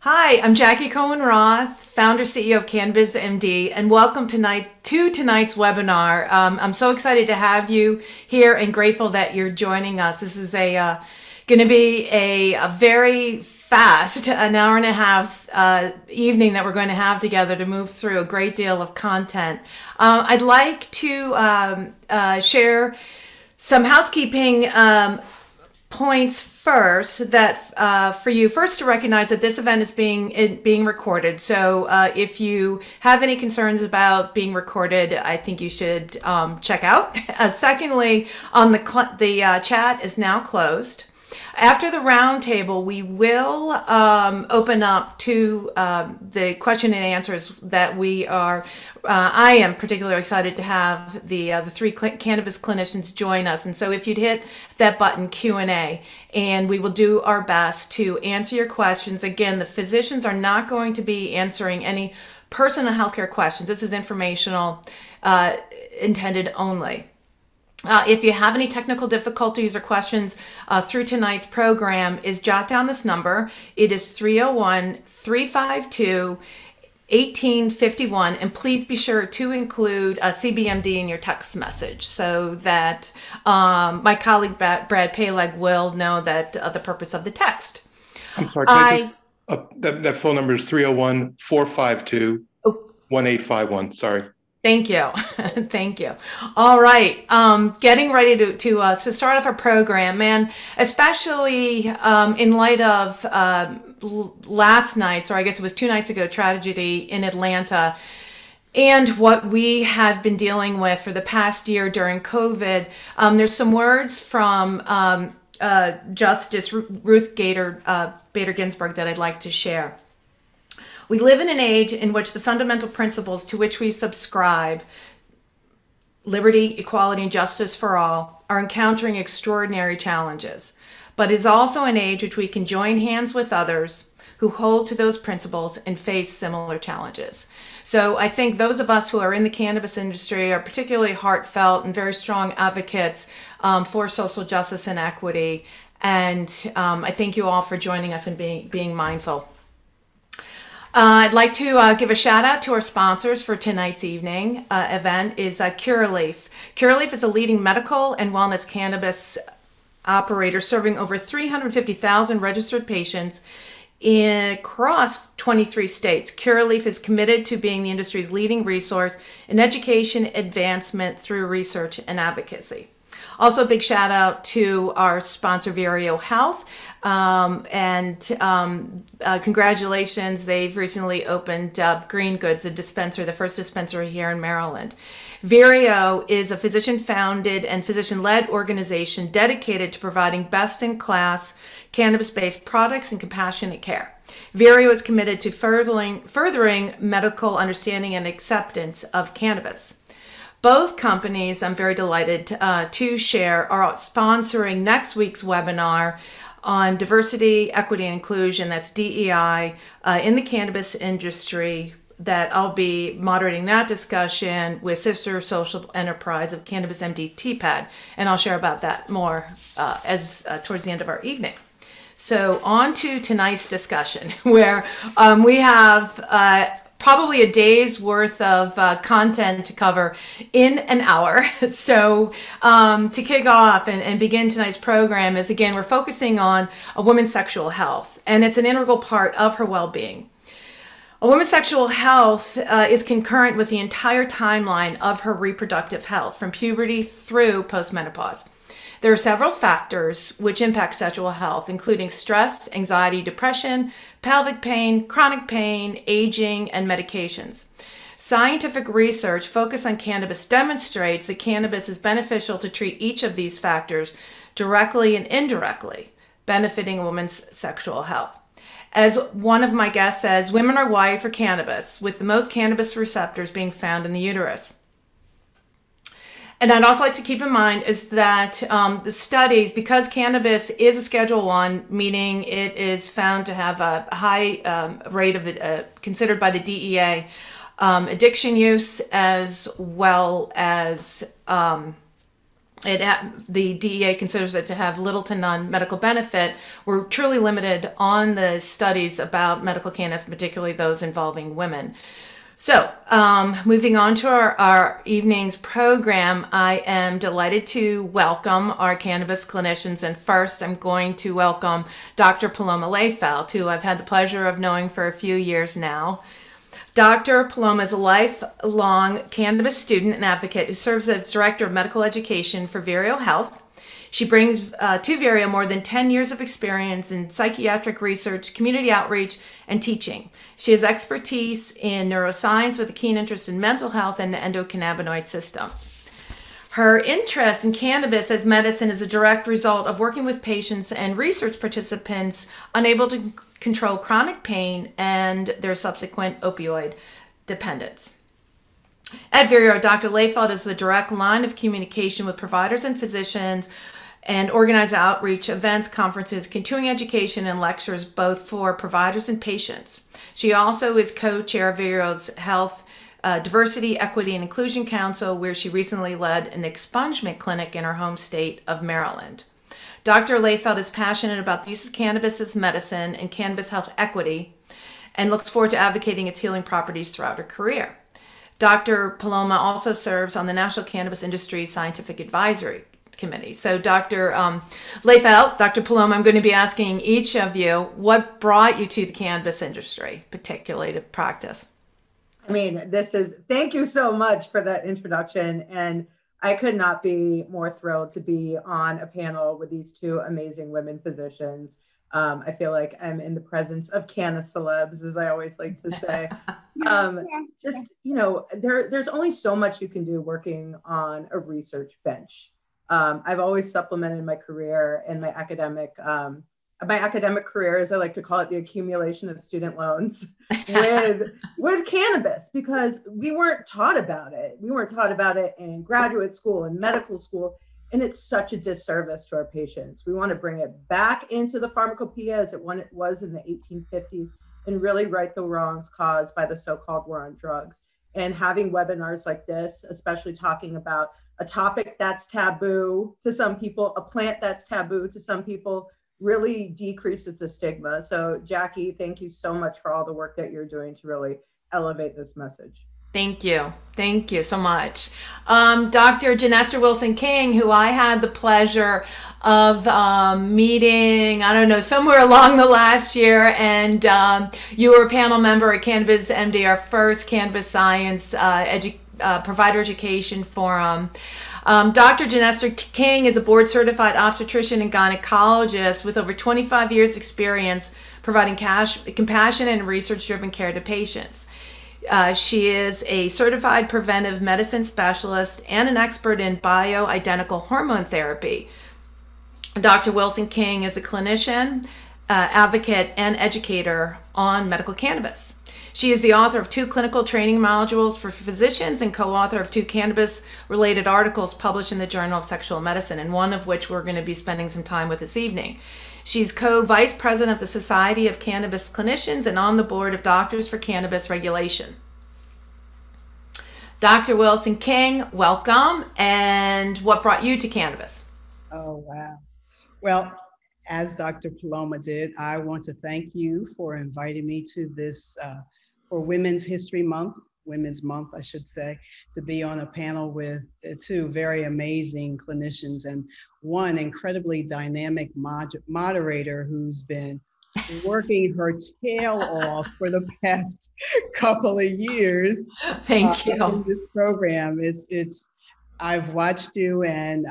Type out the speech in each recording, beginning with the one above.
Hi, I'm Jacquie Cohen Roth, founder CEO of CannabizMD, and welcome to tonight's webinar. I'm so excited to have you here and grateful that you're joining us. This is going to be a very fast, an hour and a half evening that we're going to have together to move through a great deal of content. I'd like to share some housekeeping points first, that for you first, to recognize that this event is being recorded. So if you have any concerns about being recorded, I think you should check out. Secondly, on the chat is now closed. After the roundtable, we will open up to the question and answers that I am particularly excited to have the three cannabis clinicians join us. And so if you'd hit that button, Q&A, and we will do our best to answer your questions. Again, the physicians are not going to be answering any personal healthcare questions. This is informational, intended only. If you have any technical difficulties or questions through tonight's program, jot down this number. It is 301-352-1851, and please be sure to include CBMD in your text message so that my colleague Brad Paleg will know that the purpose of the text. I'm sorry, that phone number is 301-452-1851. Sorry. Thank you. Thank you. All right. Getting ready to start off our program, and especially in light of last night's, or I guess it was 2 nights ago, tragedy in Atlanta, and what we have been dealing with for the past year during COVID. There's some words from Justice Ruth Bader Ginsburg that I'd like to share. We live in an age in which the fundamental principles to which we subscribe, liberty, equality, and justice for all, are encountering extraordinary challenges. But it is also an age which we can join hands with others who hold to those principles and face similar challenges. So I think those of us who are in the cannabis industry are particularly heartfelt and very strong advocates for social justice and equity. And I thank you all for joining us and being mindful. I'd like to give a shout out to our sponsors for tonight's evening event is Curaleaf. Curaleaf is a leading medical and wellness cannabis operator serving over 350,000 registered patients across 23 states. Curaleaf is committed to being the industry's leading resource in education advancement through research and advocacy. Also, a big shout out to our sponsor, Vireo Health. Congratulations, they've recently opened up Green Goods, a dispensary, the first dispensary here in Maryland. Vireo is a physician-founded and physician-led organization dedicated to providing best-in-class cannabis-based products and compassionate care. Vireo is committed to furthering medical understanding and acceptance of cannabis. Both companies, I'm very delighted to share, are sponsoring next week's webinar on diversity, equity, and inclusion. That's DEI in the cannabis industry. That I'll be moderating that discussion with sister social enterprise of CannabizMD TPAD, and I'll share about that more towards the end of our evening. So on to tonight's discussion, where we have probably a day's worth of content to cover in an hour. So to kick off and begin tonight's program is, again, we're focusing on a woman's sexual health, and it's an integral part of her well-being. A woman's sexual health is concurrent with the entire timeline of her reproductive health, from puberty through postmenopause. There are several factors which impact sexual health, including stress, anxiety, depression, pelvic pain, chronic pain, aging, and medications. Scientific research focused on cannabis demonstrates that cannabis is beneficial to treat each of these factors directly and indirectly, benefiting a woman's sexual health. As one of my guests says, women are wired for cannabis, with the most cannabis receptors being found in the uterus. And I'd also like to keep in mind is that the studies, because cannabis is a Schedule I, meaning it is found to have a high rate of considered by the DEA addiction use, as well as The DEA considers it to have little to none medical benefit. We're truly limited on the studies about medical cannabis, particularly those involving women. So, moving on to our evening's program, I am delighted to welcome our cannabis clinicians. And first, I'm going to welcome Dr. Paloma Lehfeldt, who I've had the pleasure of knowing for a few years now. Dr. Paloma is a lifelong cannabis student and advocate who serves as Director of Medical Education for Vireo Health. She brings to Vireo more than 10 years of experience in psychiatric research, community outreach, and teaching. She has expertise in neuroscience with a keen interest in mental health and the endocannabinoid system. Her interest in cannabis as medicine is a direct result of working with patients and research participants unable to control chronic pain and their subsequent opioid dependence. At Vireo, Dr. Lehfeldt is the direct line of communication with providers and physicians and organize outreach events, conferences, continuing education, and lectures both for providers and patients. She also is co-chair of Vireo's Health Diversity, Equity, and Inclusion Council, where she recently led an expungement clinic in her home state of Maryland. Dr. Lehfeldt is passionate about the use of cannabis as medicine and cannabis health equity and looks forward to advocating its healing properties throughout her career. Dr. Paloma also serves on the National Cannabis Industry Scientific Advisory Committee. So Dr. Lehfeldt, Dr. Paloma, I'm going to be asking each of you what brought you to the cannabis industry, particularly to practice. I mean, thank you so much for that introduction. And I could not be more thrilled to be on a panel with these two amazing women physicians. I feel like I'm in the presence of canna celebs, as I always like to say. There's only so much you can do working on a research bench. I've always supplemented my career and my academic career, as I like to call it, the accumulation of student loans with cannabis, because we weren't taught about it. We weren't taught about it in graduate school and medical school. And it's such a disservice to our patients. We want to bring it back into the pharmacopoeia as it was in the 1850s and really right the wrongs caused by the so-called war on drugs. And having webinars like this, especially talking about a topic that's taboo to some people, a plant that's taboo to some people, really decreases the stigma. So Jacquie, thank you so much for all the work that you're doing to really elevate this message. Thank you. Thank you so much. Dr. Genester Wilson-King, who I had the pleasure of meeting, I don't know, somewhere along the last year, and you were a panel member at CannabizMD, our first cannabis science provider education forum. Dr. Genester King is a board-certified obstetrician and gynecologist with over 25 years experience providing compassionate and research-driven care to patients. She is a certified preventive medicine specialist and an expert in bioidentical hormone therapy. Dr. Wilson-King is a clinician, advocate, and educator on medical cannabis. She is the author of 2 clinical training modules for physicians and co-author of 2 cannabis-related articles published in the Journal of Sexual Medicine, and one of which we're going to be spending some time with this evening. She's co-vice president of the Society of Cannabis Clinicians and on the board of Doctors for Cannabis Regulation. Dr. Wilson-King, welcome. And what brought you to cannabis? Oh, wow. Well, as Dr. Paloma did, I want to thank you for inviting me to this, for Women's Month, I should say, to be on a panel with 2 very amazing clinicians and one incredibly dynamic moderator who's been working her tail off for the past couple of years. Thank you. In this program. I've watched you, and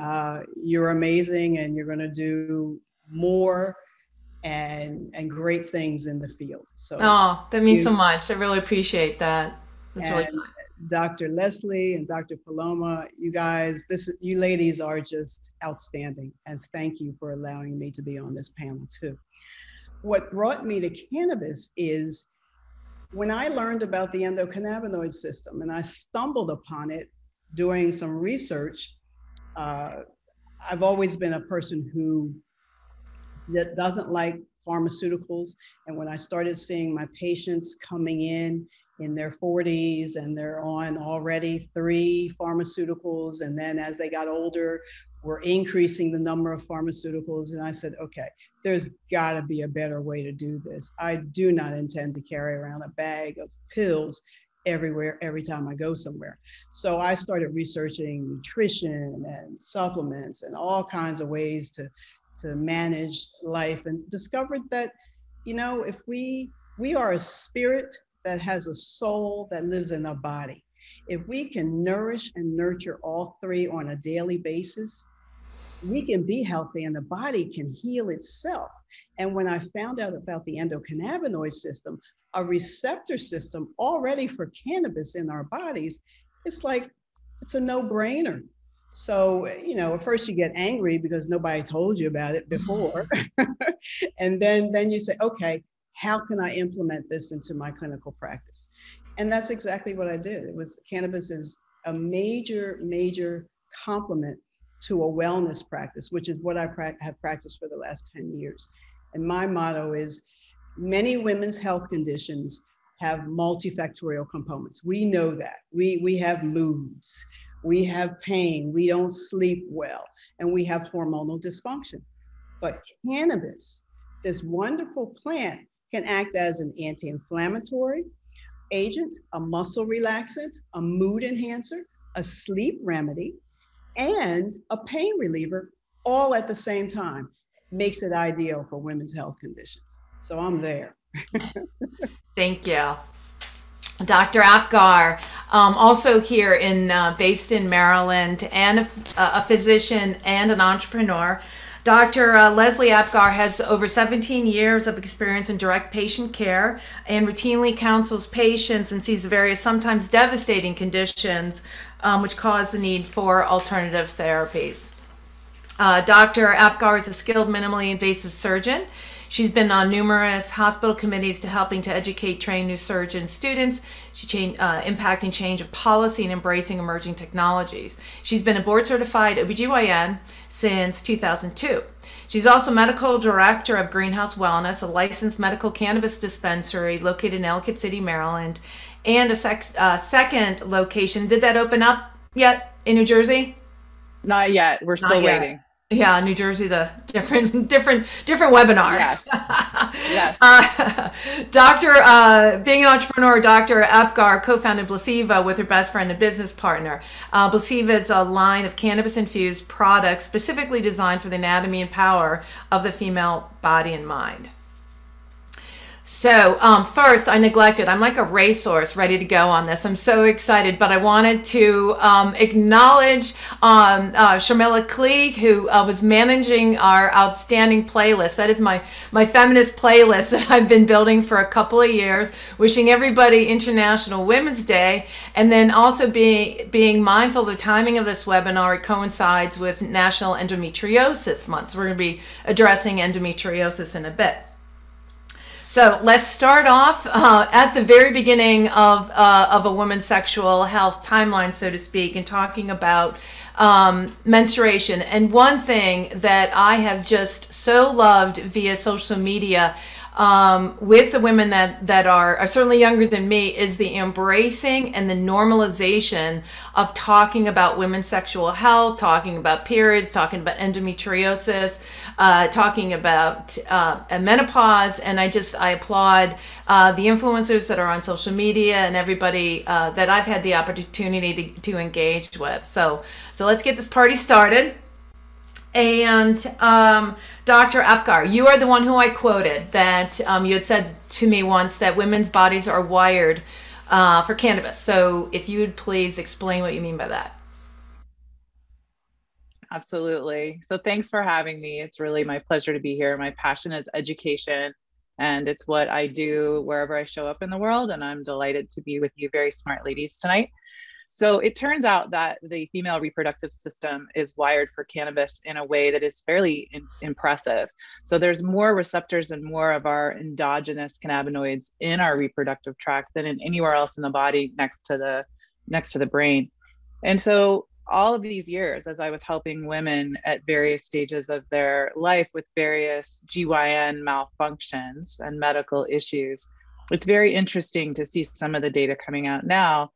you're amazing, and you're going to do more and great things in the field. So, oh, that means so much. I really appreciate that. That's really kind. Dr. Leslie and Dr. Paloma, you guys, you ladies are just outstanding, and thank you for allowing me to be on this panel too. What brought me to cannabis is when I learned about the endocannabinoid system, and I stumbled upon it doing some research. I've always been a person who doesn't like pharmaceuticals, and when I started seeing my patients coming in their 40s and they're on already 3 pharmaceuticals, and then as they got older We're increasing the number of pharmaceuticals. And I said, okay, there's got to be a better way to do this. I do not intend to carry around a bag of pills everywhere, every time I go somewhere. So I started researching nutrition and supplements and all kinds of ways to manage life, and discovered that, you know, if we are a spirit that has a soul that lives in a body. If we can nourish and nurture all three on a daily basis, we can be healthy and the body can heal itself. And when I found out about the endocannabinoid system, a receptor system already for cannabis in our bodies, it's like, it's a no-brainer. So, you know, at first you get angry because nobody told you about it before. And then you say, okay, how can I implement this into my clinical practice? And that's exactly what I did. Cannabis is a major, major complement to a wellness practice, which is what I have practiced for the last 10 years. And my motto is, many women's health conditions have multifactorial components. We know that. We have moods, we have pain, we don't sleep well, and we have hormonal dysfunction. But cannabis, this wonderful plant, can act as an anti-inflammatory agent, a muscle relaxant, a mood enhancer, a sleep remedy, and a pain reliever, all at the same time. Makes it ideal for women's health conditions. So I'm there. Thank you. Dr. Apgar, also here based in Maryland, and a physician and an entrepreneur. Dr. Leslie Apgar has over 17 years of experience in direct patient care and routinely counsels patients and sees the various, sometimes devastating conditions which cause the need for alternative therapies. Dr. Apgar is a skilled, minimally invasive surgeon. She's been on numerous hospital committees helping to educate, train new surgeon students. She's impacting change of policy and embracing emerging technologies. She's been a board-certified OBGYN since 2002. She's also medical director of Greenhouse Wellness, a licensed medical cannabis dispensary located in Ellicott City, Maryland, and a second location. Did that open up yet in New Jersey? Not yet. We're still waiting. Yeah, New Jersey's a different webinar. Yes. Yes. Being an entrepreneur, Dr. Apgar co-founded Blasiva with her best friend and business partner. Blasiva is a line of cannabis-infused products specifically designed for the anatomy and power of the female body and mind. So first, I neglected. I'm like a racehorse ready to go on this. I'm so excited, but I wanted to acknowledge Sharmila Klee, who was managing our outstanding playlist. That is my feminist playlist that I've been building for a couple of years. Wishing everybody International Women's Day, and then also being mindful of the timing of this webinar. It coincides with National Endometriosis Month. So we're going to be addressing endometriosis in a bit. So let's start off at the very beginning of a woman's sexual health timeline, so to speak, and talking about menstruation. And one thing that I have just so loved via social media with the women that are certainly younger than me is the embracing and the normalization of talking about women's sexual health, talking about periods, talking about endometriosis, talking about menopause. And I applaud the influencers that are on social media and everybody that I've had the opportunity to engage with. So let's get this party started. And Dr. Apgar, you are the one who I quoted that you had said to me once that women's bodies are wired for cannabis. So if you would please explain what you mean by that. Absolutely. So thanks for having me. It's really my pleasure to be here. My passion is education, and it's what I do wherever I show up in the world. And I'm delighted to be with you very smart ladies tonight. So it turns out that the female reproductive system is wired for cannabis in a way that is fairly impressive. So there's more receptors and more of our endogenous cannabinoids in our reproductive tract than in anywhere else in the body next to the brain. And so all of these years, as I was helping women at various stages of their life with various GYN malfunctions and medical issues, it's very interesting to see some of the data coming out now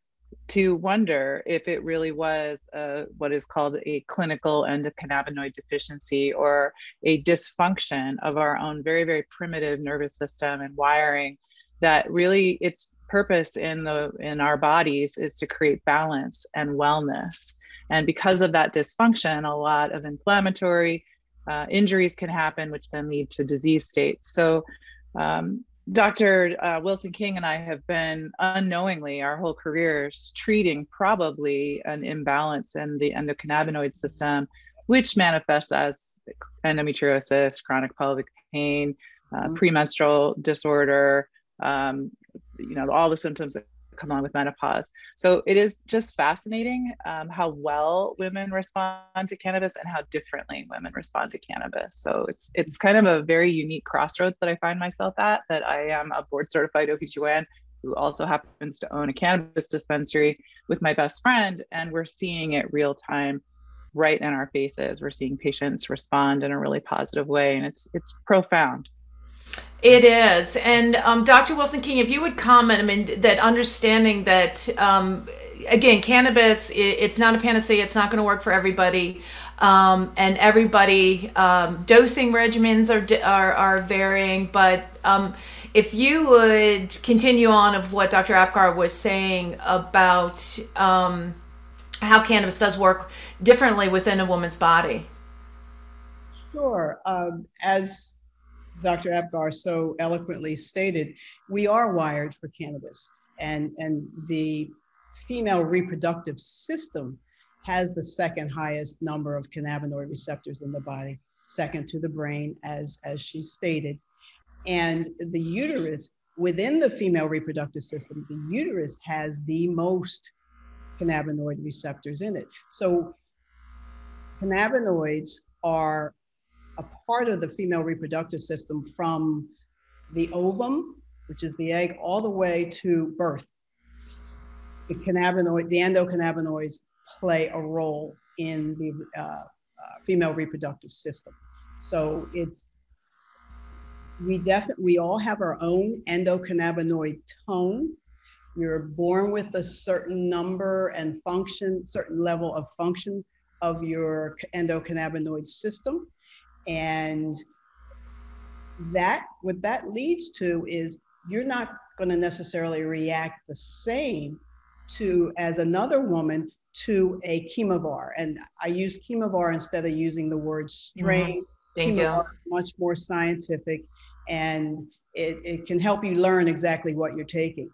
to wonder if it really was what is called a clinical endocannabinoid deficiency, or a dysfunction of our own very, very primitive nervous system and wiring, that really its purpose in our bodies is to create balance and wellness. And because of that dysfunction, a lot of inflammatory injuries can happen, which then lead to disease states. So Dr. Wilson-King and I have been unknowingly our whole careers treating probably an imbalance in the endocannabinoid system, which manifests as endometriosis, chronic pelvic pain, premenstrual disorder, all the symptoms that come along with menopause. So it is just fascinating how well women respond to cannabis and how differently women respond to cannabis. So it's kind of a very unique crossroads that I find myself at, that I am a board certified OBGYN who also happens to own a cannabis dispensary with my best friend, and we're seeing it real time right in our faces. We're seeing patients respond in a really positive way, and it's profound. It is. And Dr. Wilson-King, if you would comment, I mean, that understanding that, again, cannabis, it's not a panacea. It's not going to work for everybody. And everybody, dosing regimens are varying. But if you would continue on of what Dr. Apgar was saying about how cannabis does work differently within a woman's body. Sure. As Dr. Apgar so eloquently stated, we are wired for cannabis, and the female reproductive system has the second highest number of cannabinoid receptors in the body, second to the brain, as she stated. And the uterus, within the female reproductive system, the uterus has the most cannabinoid receptors in it. So cannabinoids are a part of the female reproductive system from the ovum, which is the egg, all the way to birth. The endocannabinoids play a role in the female reproductive system. So we all have our own endocannabinoid tone. You're born with a certain number and function, certain level of function of your endocannabinoid system. And what that leads to is you're not going to necessarily react the same as another woman to a chemovar. And I use chemovar instead of using the word strain. Thank you. Chemovar is much more scientific, and it can help you learn exactly what you're taking.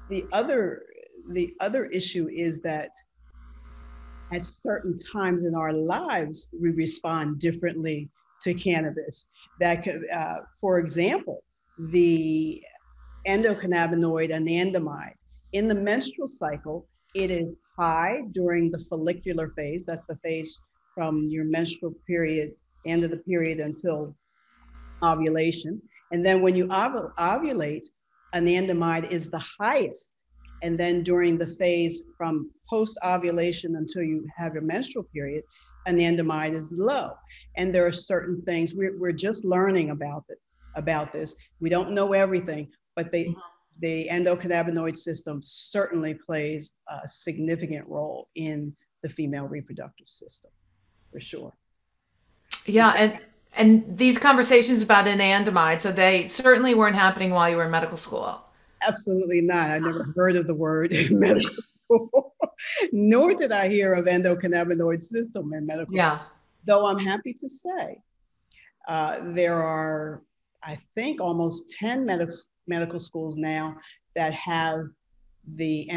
The other issue is that at certain times in our lives, we respond differently to cannabis. That could, for example, the endocannabinoid and anandamide. In the menstrual cycle, it is high during the follicular phase. That's the phase from your menstrual period, end of the period, until ovulation. And then when you ovulate, anandamide is the highest. And then during the phase from post-ovulation until you have your menstrual period, anandamide is low. And there are certain things, we're just learning about this. We don't know everything, but the endocannabinoid system certainly plays a significant role in the female reproductive system, for sure. Yeah, and these conversations about anandamide, so they certainly weren't happening while you were in medical school. Absolutely not. I never heard of the word in medical school, nor did I hear of endocannabinoid system in medical school. Though I'm happy to say there are, I think, almost 10 medical schools now that have the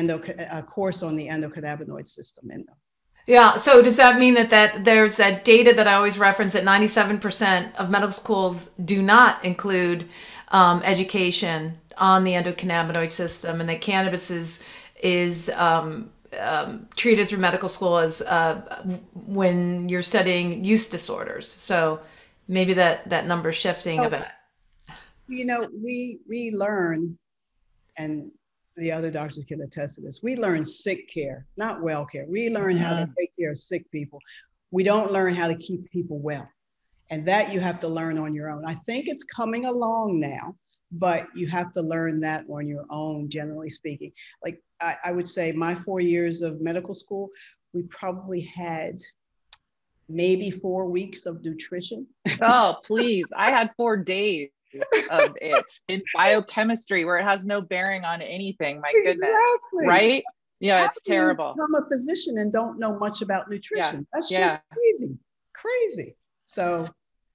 course on the endocannabinoid system in them. Yeah. So does that mean that there's that data that I always reference that 97% of medical schools do not include education on the endocannabinoid system, and that cannabis is treated through medical school as when you're studying use disorders. So maybe that number's shifting a bit. You know, we learn, and the other doctors can attest to this, we learn sick care, not well care. We learn how to take care of sick people. We don't learn how to keep people well. And that you have to learn on your own. I think it's coming along now, but you have to learn that on your own, generally speaking. Like I would say my 4 years of medical school, we probably had maybe 4 weeks of nutrition. Oh, please. I had 4 days of it in biochemistry where it has no bearing on anything. My goodness. Exactly. Right? Yeah, How it's terrible. You become a physician and don't know much about nutrition. Yeah. That's just crazy. So,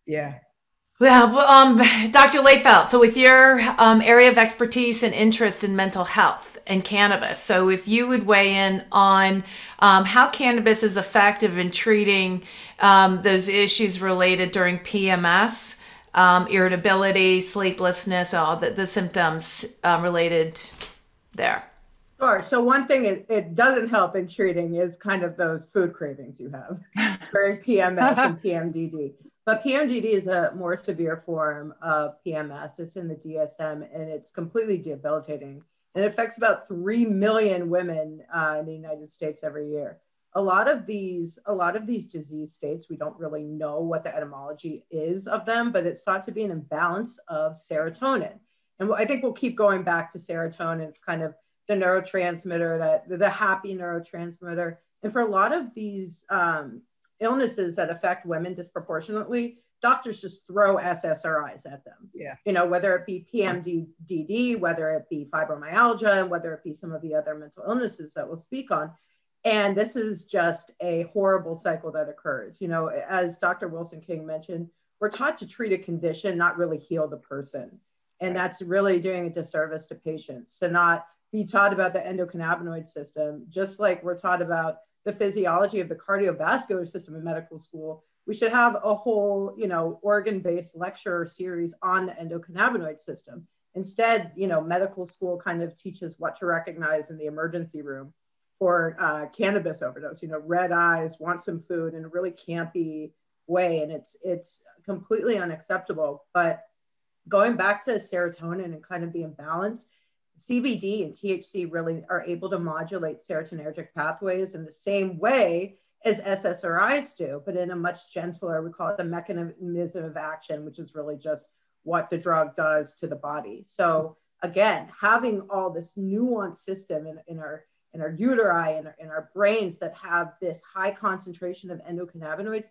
yeah. Well, Dr. Lehfeldt, so with your area of expertise and interest in mental health and cannabis, so if you would weigh in on how cannabis is effective in treating those issues related during PMS, irritability, sleeplessness, all the symptoms related there. Sure. So one thing it doesn't help in treating is kind of those food cravings you have during PMS and PMDD. But PMDD is a more severe form of PMS. It's in the DSM and it's completely debilitating. And it affects about 3 million women in the United States every year. A lot of these disease states, we don't really know what the etymology is of them, but it's thought to be an imbalance of serotonin. And I think we'll keep going back to serotonin. It's kind of the neurotransmitter, the happy neurotransmitter. And for a lot of these illnesses that affect women disproportionately, doctors just throw SSRIs at them. Yeah. You know, whether it be PMDD, whether it be fibromyalgia, whether it be some of the other mental illnesses that we'll speak on. And this is just a horrible cycle that occurs. You know, as Dr. Wilson-King mentioned, we're taught to treat a condition, not really heal the person. And that's really doing a disservice to patients, to not be taught about the endocannabinoid system, just like we're taught about the physiology of the cardiovascular system in medical school. We should have a whole, you know, organ-based lecture series on the endocannabinoid system. Instead, you know, medical school kind of teaches what to recognize in the emergency room for cannabis overdose, you know, red eyes, want some food in a really campy way. And it's completely unacceptable. But going back to serotonin and kind of the imbalance, CBD and THC really are able to modulate serotonergic pathways in the same way as SSRIs do, but in a much gentler, we call it the mechanism of action, which is really just what the drug does to the body. So again, having all this nuanced system in our uteri, in our brains that have this high concentration of endocannabinoid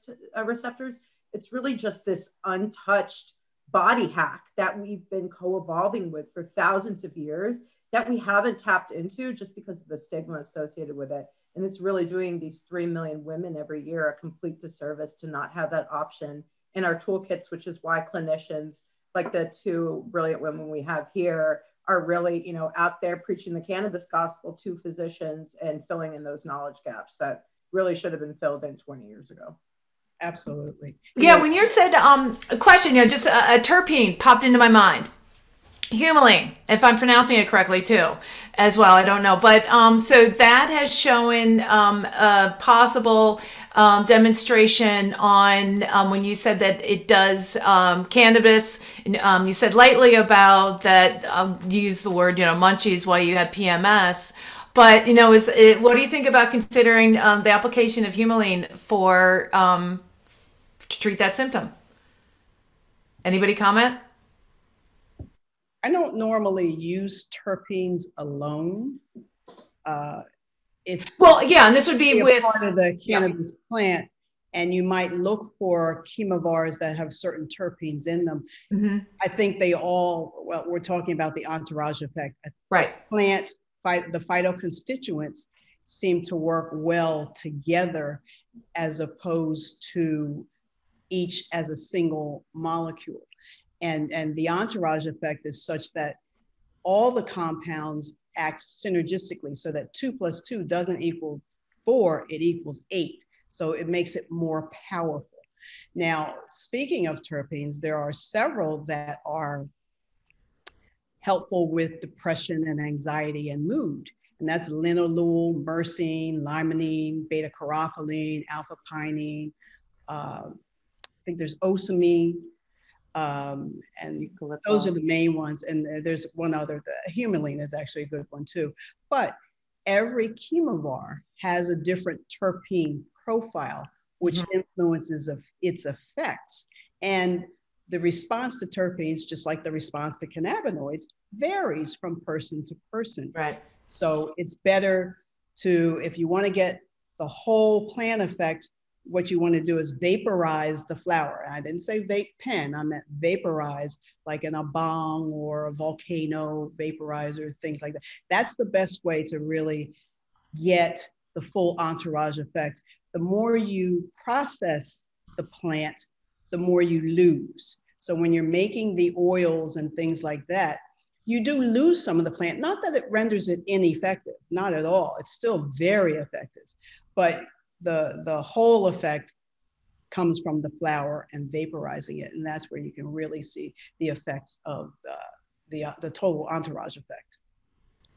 receptors, it's really just this untouched body hack that we've been co-evolving with for thousands of years that we haven't tapped into just because of the stigma associated with it. And it's really doing these 3 million women every year a complete disservice to not have that option in our toolkits, which is why clinicians like the 2 brilliant women we have here are really, you know, out there preaching the cannabis gospel to physicians and filling in those knowledge gaps that really should have been filled in 20 years ago. Absolutely. Yeah, when you said a question, you know, just a terpene popped into my mind. Humulene, if I'm pronouncing it correctly too, as well. I don't know. But so that has shown a possible demonstration on when you said that it does cannabis. You said lightly about that, you used the word, you know, munchies while you had PMS. But, you know, what do you think about considering the application of humulene for to treat that symptom? Anybody comment? I don't normally use terpenes alone. It's yeah, and this would be with part of the cannabis plant, and you might look for chemovars that have certain terpenes in them. Mm-hmm. I think they all. Well, we're talking about the entourage effect. Right. The phytoconstituents seem to work well together, as opposed to each as a single molecule. And the entourage effect is such that all the compounds act synergistically, so that 2 + 2 doesn't equal 4, it equals 8. So it makes it more powerful. Now, speaking of terpenes, there are several that are helpful with depression and anxiety and mood. And that's linalool, myrcene, limonene, beta-caryophyllene, alpha-pinene. I think there's osamine. And those are the main ones. And there's one other, the humulene is actually a good one too. But every chemovar has a different terpene profile, which influences its effects. And the response to terpenes, just like the response to cannabinoids, varies from person to person. Right. So it's better to, if you want to get the whole plant effect, what you want to do is vaporize the flower. I didn't say vape pen, I meant vaporize, like in a bong or a volcano vaporizer, things like that. That's the best way to really get the full entourage effect. The more you process the plant, the more you lose. So when you're making the oils and things like that, you do lose some of the plant. Not that it renders it ineffective, not at all. It's still very effective, but the whole effect comes from the flower and vaporizing it, and that's where you can really see the effects of the total entourage effect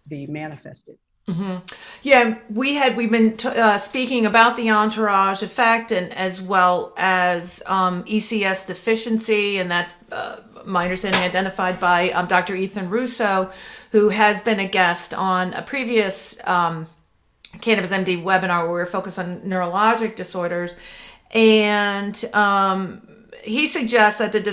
be manifested. Mm-hmm. Yeah, we've been speaking about the entourage effect, and as well as ECS deficiency, and that's my understanding identified by Dr. Ethan Russo, who has been a guest on a previous CannabizMD webinar where we're focused on neurologic disorders, and he suggests that this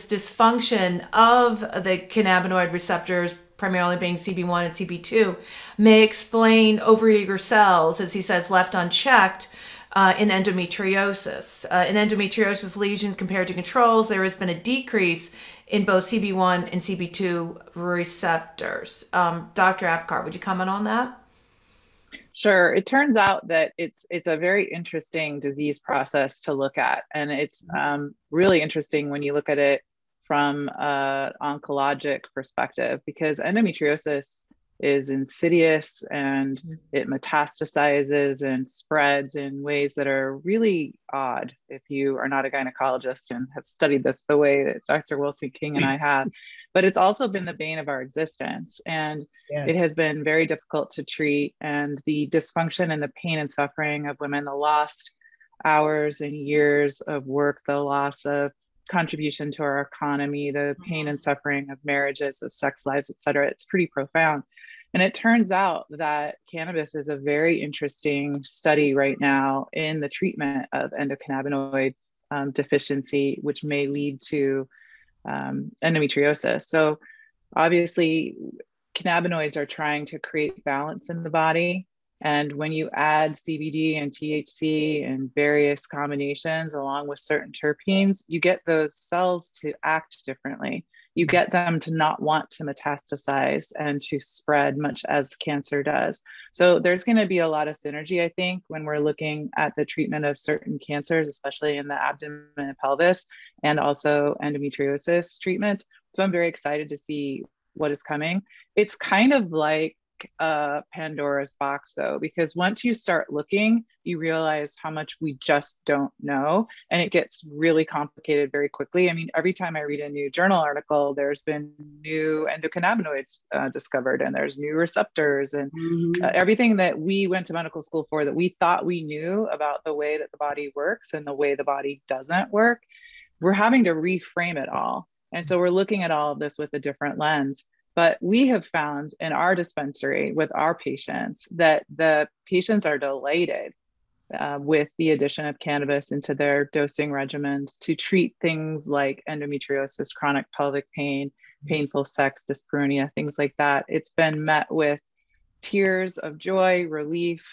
dysfunction of the cannabinoid receptors, primarily being CB1 and CB2, may explain overeager cells, as he says, left unchecked in endometriosis. In endometriosis lesions compared to controls, there has been a decrease in both CB1 and CB2 receptors. Dr. Apgar, would you comment on that? Sure. It turns out that it's a very interesting disease process to look at. And it's really interesting when you look at it from an oncologic perspective, because endometriosis is insidious and it metastasizes and spreads in ways that are really odd if you are not a gynecologist and have studied this the way that Dr. Wilson-King and I have. But it's also been the bane of our existence, and it has been very difficult to treat. And the dysfunction and the pain and suffering of women, the lost hours and years of work, the loss of contribution to our economy, the pain and suffering of marriages, of sex lives, et cetera, it's pretty profound. And it turns out that cannabis is a very interesting study right now in the treatment of endocannabinoid deficiency, which may lead to endometriosis. So obviously, cannabinoids are trying to create balance in the body. And when you add CBD and THC and various combinations along with certain terpenes, you get those cells to act differently. You get them to not want to metastasize and to spread much as cancer does. So there's going to be a lot of synergy, I think, when we're looking at the treatment of certain cancers, especially in the abdomen and pelvis, and also endometriosis treatments. So I'm very excited to see what is coming. It's kind of like Pandora's box, though, because once you start looking, you realize how much we just don't know, and it gets really complicated very quickly. I mean, every time I read a new journal article, there's been new endocannabinoids discovered, and there's new receptors, and everything that we went to medical school for, that we thought we knew about the way that the body works and the way the body doesn't work, we're having to reframe it all. And so we're looking at all of this with a different lens. But we have found in our dispensary with our patients that the patients are delighted with the addition of cannabis into their dosing regimens to treat things like endometriosis, chronic pelvic pain, painful sex, dyspareunia, things like that. It's been met with tears of joy, relief.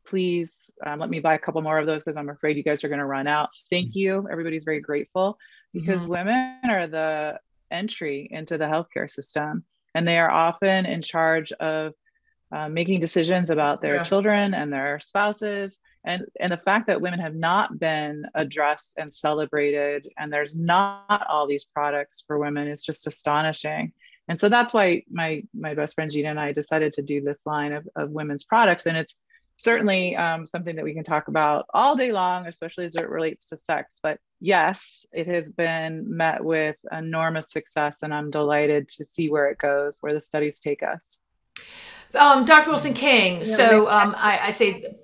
Please let me buy a couple more of those because I'm afraid you guys are going to run out. Thank you. Everybody's very grateful because women are the entry into the healthcare system. And they are often in charge of making decisions about their children and their spouses. And the fact that women have not been addressed and celebrated, and there's not all these products for women, is just astonishing. And so that's why my best friend Gina and I decided to do this line of women's products. And it's certainly something that we can talk about all day long, especially as it relates to sex. But yes, it has been met with enormous success, and I'm delighted to see where it goes, where the studies take us. Dr. Wilson-King, so I say,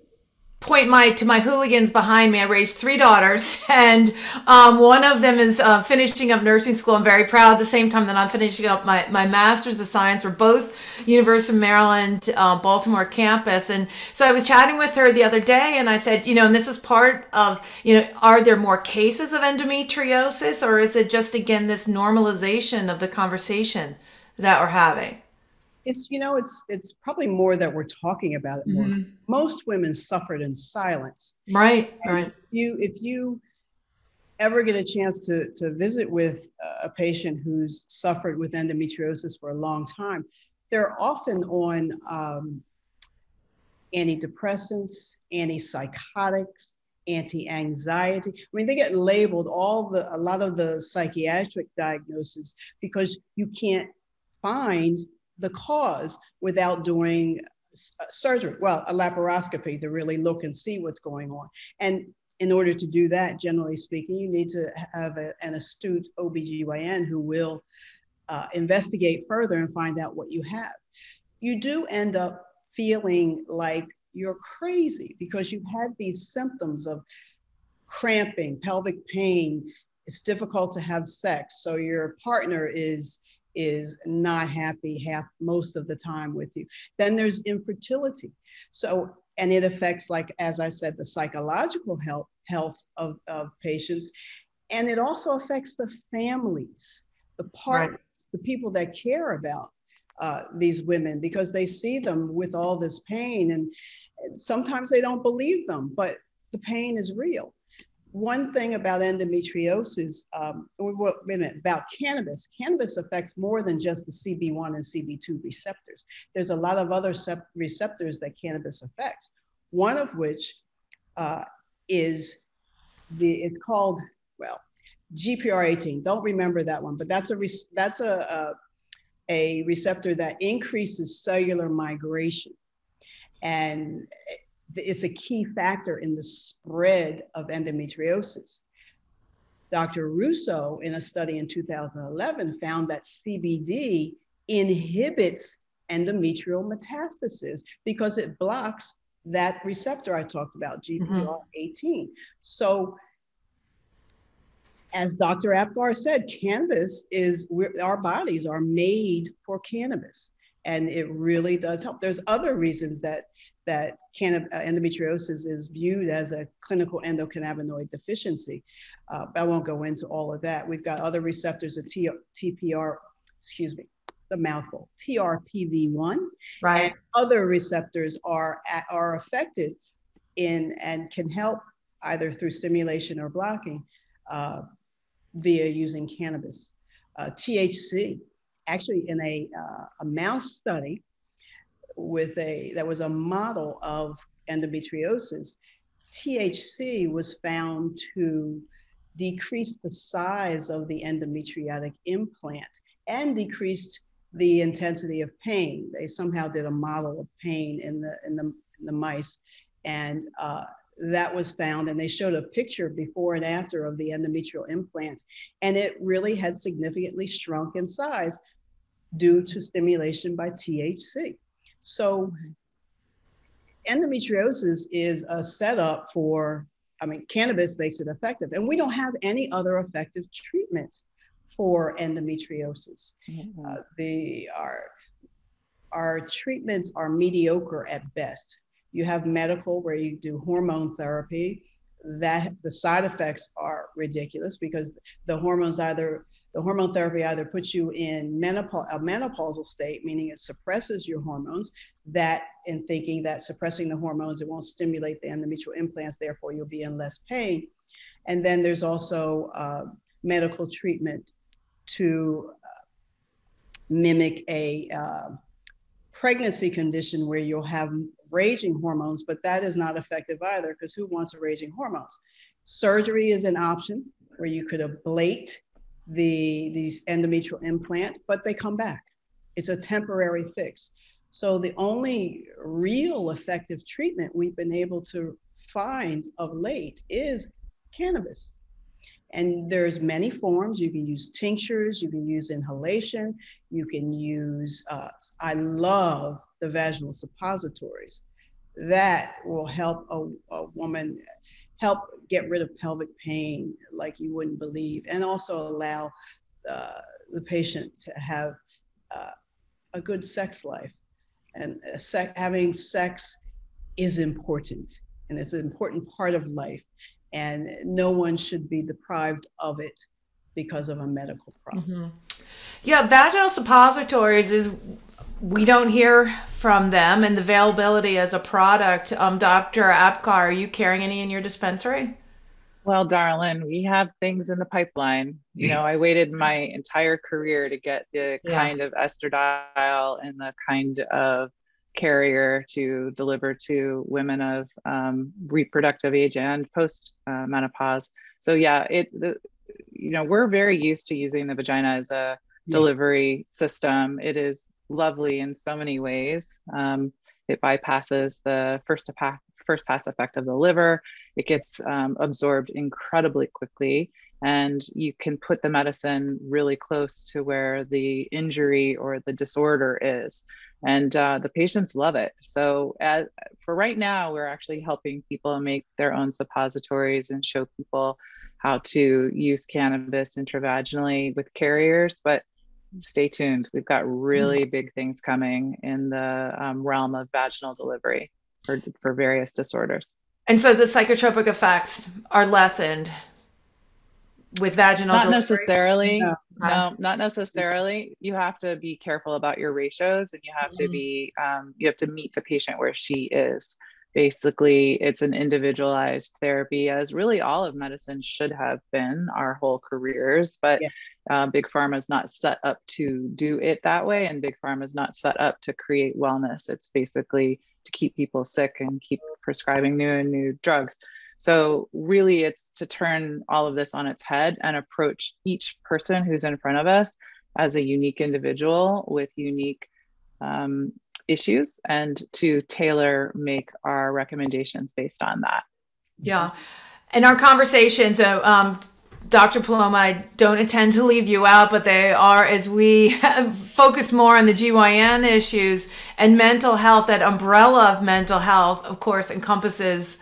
point to my hooligans behind me. I raised 3 daughters, and one of them is finishing up nursing school. I'm very proud at the same time that I'm finishing up my master's of science. We're both University of Maryland, Baltimore campus. And so I was chatting with her the other day, and I said, and this is part of, are there more cases of endometriosis, or is it just, again, this normalization of the conversation that we're having? It's probably more that we're talking about it more. Mm-hmm. Most women suffered in silence. Right, and right. If you ever get a chance to visit with a patient who's suffered with endometriosis for a long time, they're often on antidepressants, antipsychotics, anti-anxiety. I mean, they get labeled a lot of the psychiatric diagnoses because you can't find the cause without doing surgery, a laparoscopy to really look and see what's going on. And in order to do that, generally speaking, you need to have an astute OBGYN who will investigate further and find out what you have. You do end up feeling like you're crazy because you've had these symptoms of cramping, pelvic pain. It's difficult to have sex, so your partner is not happy most of the time with you. Then there's infertility. So, and it affects, like, as I said, the psychological health of patients. And it also affects the families, the partners, right, the people that care about these women, because they see them with all this pain, and sometimes they don't believe them, but the pain is real. One thing about endometriosis, about cannabis. Cannabis affects more than just the CB1 and CB2 receptors. There's a lot of other receptors that cannabis affects. One of which is it's called, GPR18. Don't remember that one, but that's a receptor that increases cellular migration, and it's a key factor in the spread of endometriosis. Dr. Russo, in a study in 2011, found that CBD inhibits endometrial metastasis because it blocks that receptor I talked about, GPR18. So, as Dr. Apgar said, cannabis our bodies are made for cannabis, and it really does help. There's other reasons that endometriosis is viewed as a clinical endocannabinoid deficiency. I won't go into all of that. We've got other receptors of TRPV1, right, and other receptors are affected and can help either through stimulation or blocking via using cannabis. THC, actually in a mouse study that was a model of endometriosis, THC was found to decrease the size of the endometriotic implant and decreased the intensity of pain. They somehow did a model of pain in the mice, and that was found, and they showed a picture before and after of the endometrial implant, and it really had significantly shrunk in size due to stimulation by THC. So endometriosis is a setup for, cannabis makes it effective, and we don't have any other effective treatment for endometriosis. Mm-hmm. Our treatments are mediocre at best. You have medical, where you do hormone therapy, that the side effects are ridiculous because the hormone therapy either puts you in a menopausal state, meaning it suppresses your hormones, that in thinking that suppressing the hormones, it won't stimulate the endometrial implants, therefore you'll be in less pain. And then there's also medical treatment to mimic a pregnancy condition where you'll have raging hormones, but that is not effective either, because who wants raging hormones? Surgery is an option where you could ablate these endometrial implant, but they come back. It's a temporary fix. So the only real effective treatment we've been able to find of late is cannabis. And there's many forms. You can use tinctures, you can use inhalation, you can use, I love the vaginal suppositories. that will help a woman help get rid of pelvic pain like you wouldn't believe, and also allow the patient to have a good sex life. And having sex is important, and it's an important part of life, and no one should be deprived of it because of a medical problem. Yeah, vaginal suppositories is, we don't hear from them, and the availability as a product. Dr. Apgar, are you carrying any in your dispensary? Well, darling, we have things in the pipeline. You know, I waited my entire career to get the kind of estradiol and the kind of carrier to deliver to women of reproductive age and post menopause. So yeah, we're very used to using the vagina as a delivery system. It is lovely in so many ways. It bypasses the first pass effect of the liver. It gets absorbed incredibly quickly, and you can put the medicine really close to where the injury or the disorder is. And the patients love it. So for right now, we're actually helping people make their own suppositories and show people how to use cannabis intravaginally with carriers. But stay tuned. We've got really big things coming in the realm of vaginal delivery for various disorders. And so the psychotropic effects are lessened with vaginal not delivery? Necessarily. No, not necessarily. You have to be careful about your ratios, and you have to be you have to meet the patient where she is. Basically, it's an individualized therapy, as really all of medicine should have been our whole careers. But Big Pharma is not set up to do it that way, and Big Pharma is not set up to create wellness. It's basically to keep people sick and keep prescribing new drugs. So really, it's to turn all of this on its head and approach each person who's in front of us as a unique individual with unique issues, and to tailor make our recommendations based on that. Yeah. And our conversations, Dr. Paloma, I don't intend to leave you out, but they are, as we focus more on the GYN issues and mental health. That umbrella of mental health, of course, encompasses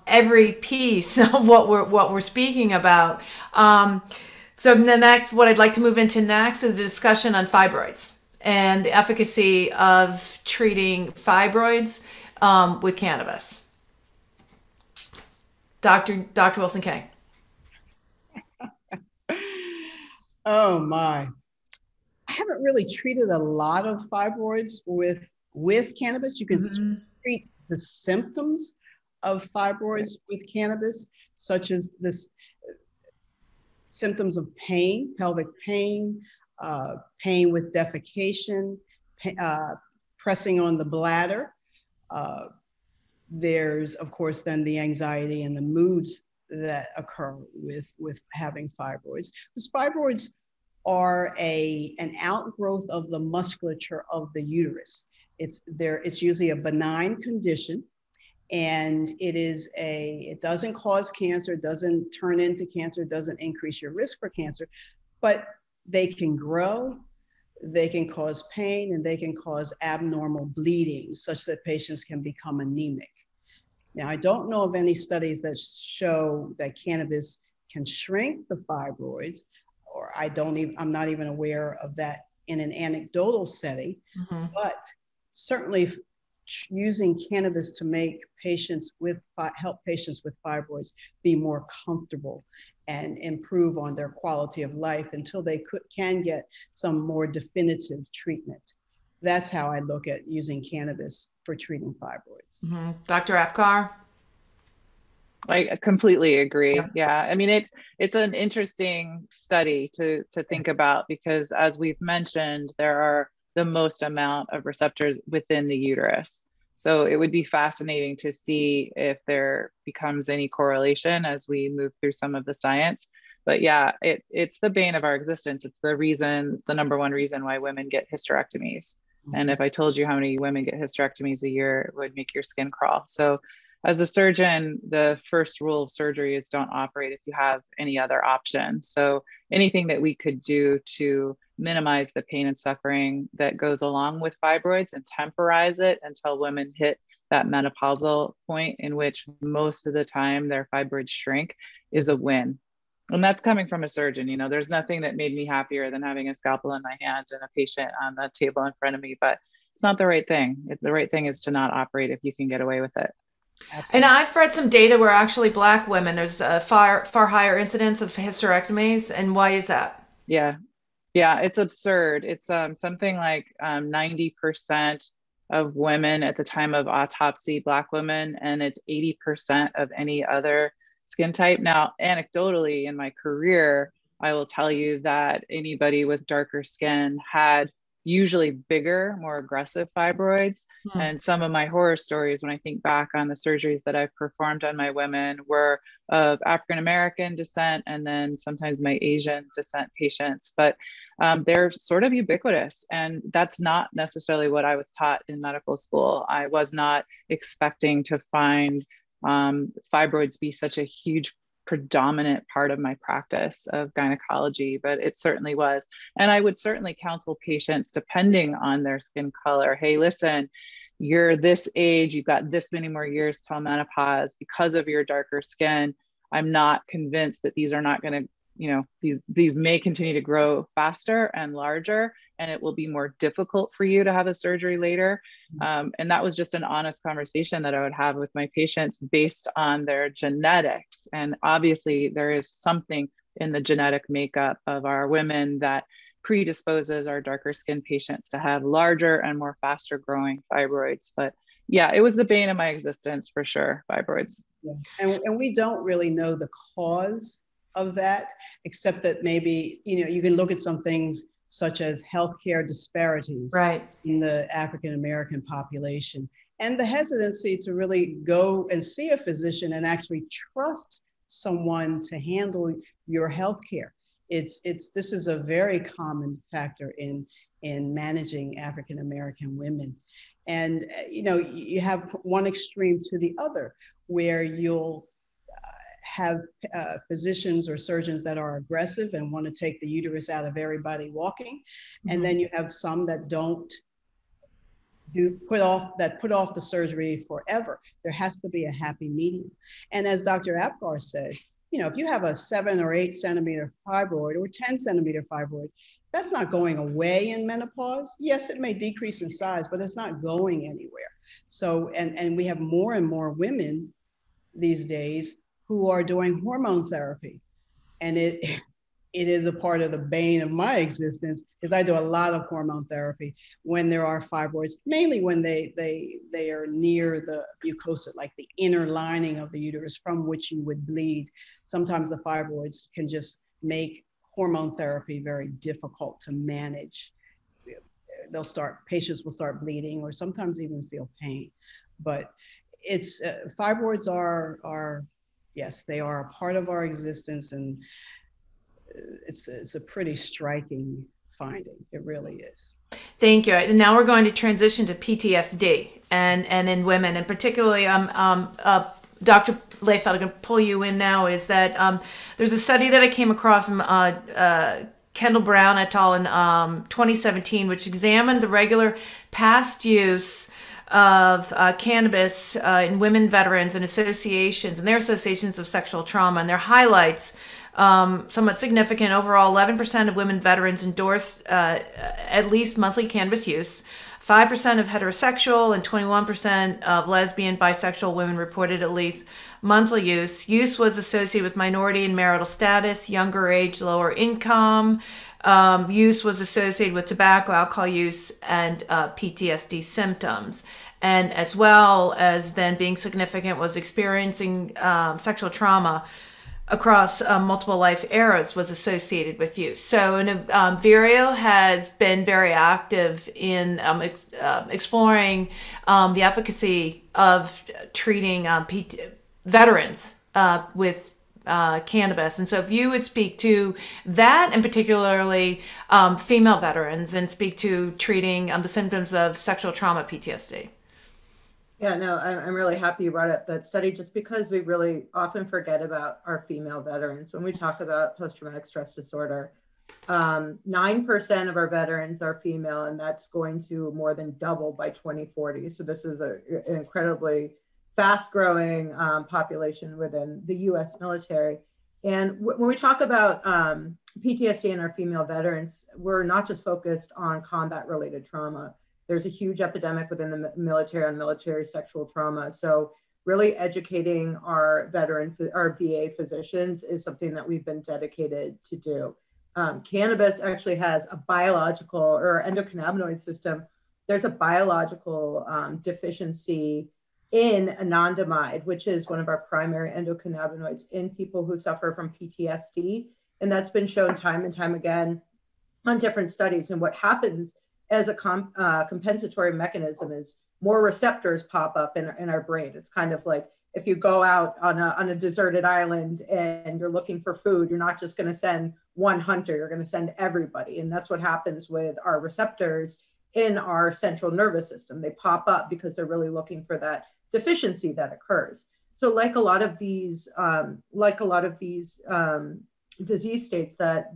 every piece of what we're speaking about. So what I'd like to move into next is a discussion on fibroids and the efficacy of treating fibroids with cannabis. Dr. Wilson-King. Oh my. I haven't really treated a lot of fibroids with cannabis. You can treat the symptoms of fibroids with cannabis, such as this symptoms of pain, pelvic pain, pain with defecation, pressing on the bladder. There's, of course, then the anxiety and the moods that occur with having fibroids. Because fibroids are an outgrowth of the musculature of the uterus. It's usually a benign condition, and it doesn't cause cancer, doesn't turn into cancer, doesn't increase your risk for cancer, but they can grow, they can cause pain, and they can cause abnormal bleeding such that patients can become anemic. Now, I don't know of any studies that show that cannabis can shrink the fibroids, or I'm not even aware of that in an anecdotal setting, but certainly using cannabis to make help patients with fibroids be more comfortable and improve on their quality of life until they can get some more definitive treatment. That's how I look at using cannabis for treating fibroids. Dr. Apgar? I completely agree. Yeah. I mean, it's an interesting study to think about, because as we've mentioned, there are the most amount of receptors within the uterus. So it would be fascinating to see if there becomes any correlation as we move through some of the science. But yeah, it's the bane of our existence. It's the number one reason why women get hysterectomies. And if I told you how many women get hysterectomies a year, it would make your skin crawl. So as a surgeon, the first rule of surgery is don't operate if you have any other option. So anything that we could do to minimize the pain and suffering that goes along with fibroids and temporize it until women hit that menopausal point in which most of the time their fibroids shrink is a win. And that's coming from a surgeon. You know, there's nothing that made me happier than having a scalpel in my hand and a patient on the table in front of me, but it's not the right thing. The right thing is to not operate if you can get away with it. Absolutely. And I've read some data where actually Black women, there's a far higher incidence of hysterectomies. And why is that? Yeah, it's absurd. It's something like 90% of women at the time of autopsy, Black women, and it's 80% of any other skin type. Now, anecdotally, in my career, I will tell you that anybody with darker skin had usually bigger, more aggressive fibroids. And some of my horror stories, when I think back on the surgeries that I've performed on my women, were of African-American descent and then sometimes my Asian descent patients. But they're sort of ubiquitous. And that's not necessarily what I was taught in medical school. I was not expecting to find fibroids be such a huge predominant part of my practice of gynecology, but it certainly was. And I would certainly counsel patients, depending on their skin color, hey, listen, you're this age, you've got this many more years till menopause. Because of your darker skin, I'm not convinced that these are not going to, you know, these may continue to grow faster and larger, and it will be more difficult for you to have a surgery later. And that was just an honest conversation that I would have with my patients based on their genetics. And obviously there is something in the genetic makeup of our women that predisposes our darker skin patients to have larger and more faster growing fibroids. But yeah, it was the bane of my existence for sure, fibroids. Yeah. And we don't really know the cause of that, except that maybe, you know, you can look at some things such as healthcare disparities in the African-American population, and the hesitancy to really go and see a physician and actually trust someone to handle your healthcare. This is a very common factor in managing African-American women. And, you know, you have one extreme to the other, where you'll have physicians or surgeons that are aggressive and want to take the uterus out of everybody walking. And then you have some that don't put off the surgery forever. There has to be a happy medium. And as Dr. Apgar said, you know, if you have a 7 or 8 centimeter fibroid or 10 centimeter fibroid, that's not going away in menopause. Yes, it may decrease in size, but it's not going anywhere. So, and we have more and more women these days who are doing hormone therapy. And it is a part of the bane of my existence, is I do a lot of hormone therapy when there are fibroids, mainly when they are near the mucosa, like the inner lining of the uterus from which you would bleed. Sometimes the fibroids can just make hormone therapy very difficult to manage. Patients will start bleeding or sometimes even feel pain. But it's fibroids are yes, they are a part of our existence, and it's a pretty striking finding. It really is. Thank you. And now we're going to transition to PTSD and in women, and particularly Dr. Lehfeldt, I'm going to pull you in now, is that there's a study that I came across from Kendall Brown et al. In 2017, which examined the regular past use of cannabis in women veterans and associations and their associations of sexual trauma, and their highlights somewhat significant. Overall, 11% of women veterans endorsed at least monthly cannabis use. 5% of heterosexual and 21% of lesbian, bisexual women reported at least monthly use. Use was associated with minority and marital status, younger age, lower income. Use was associated with tobacco, alcohol use, and PTSD symptoms. And as well as then being significant was experiencing sexual trauma across multiple life eras was associated with use. So Vireo has been very active in exploring the efficacy of treating veterans with cannabis. And so if you would speak to that, and particularly female veterans, and speak to treating the symptoms of sexual trauma PTSD. Yeah, no, I'm really happy you brought up that study, just because we really often forget about our female veterans when we talk about post-traumatic stress disorder. 9% of our veterans are female, and that's going to more than double by 2040. So this is an incredibly fast-growing population within the U.S. military. And when we talk about PTSD in our female veterans, we're not just focused on combat-related trauma. There's a huge epidemic within the military on military sexual trauma. So really educating our VA physicians is something that we've been dedicated to do. Cannabis actually has a biological or endocannabinoid system. There's a biological deficiency in anandamide, which is one of our primary endocannabinoids in people who suffer from PTSD. And that's been shown time and time again on different studies. And what happens as a compensatory mechanism is more receptors pop up in our brain. It's kind of like if you go out on a deserted island and you're looking for food, you're not just going to send one hunter, you're going to send everybody. And that's what happens with our receptors in our central nervous system. They pop up because they're really looking for that deficiency that occurs. So like a lot of these disease states that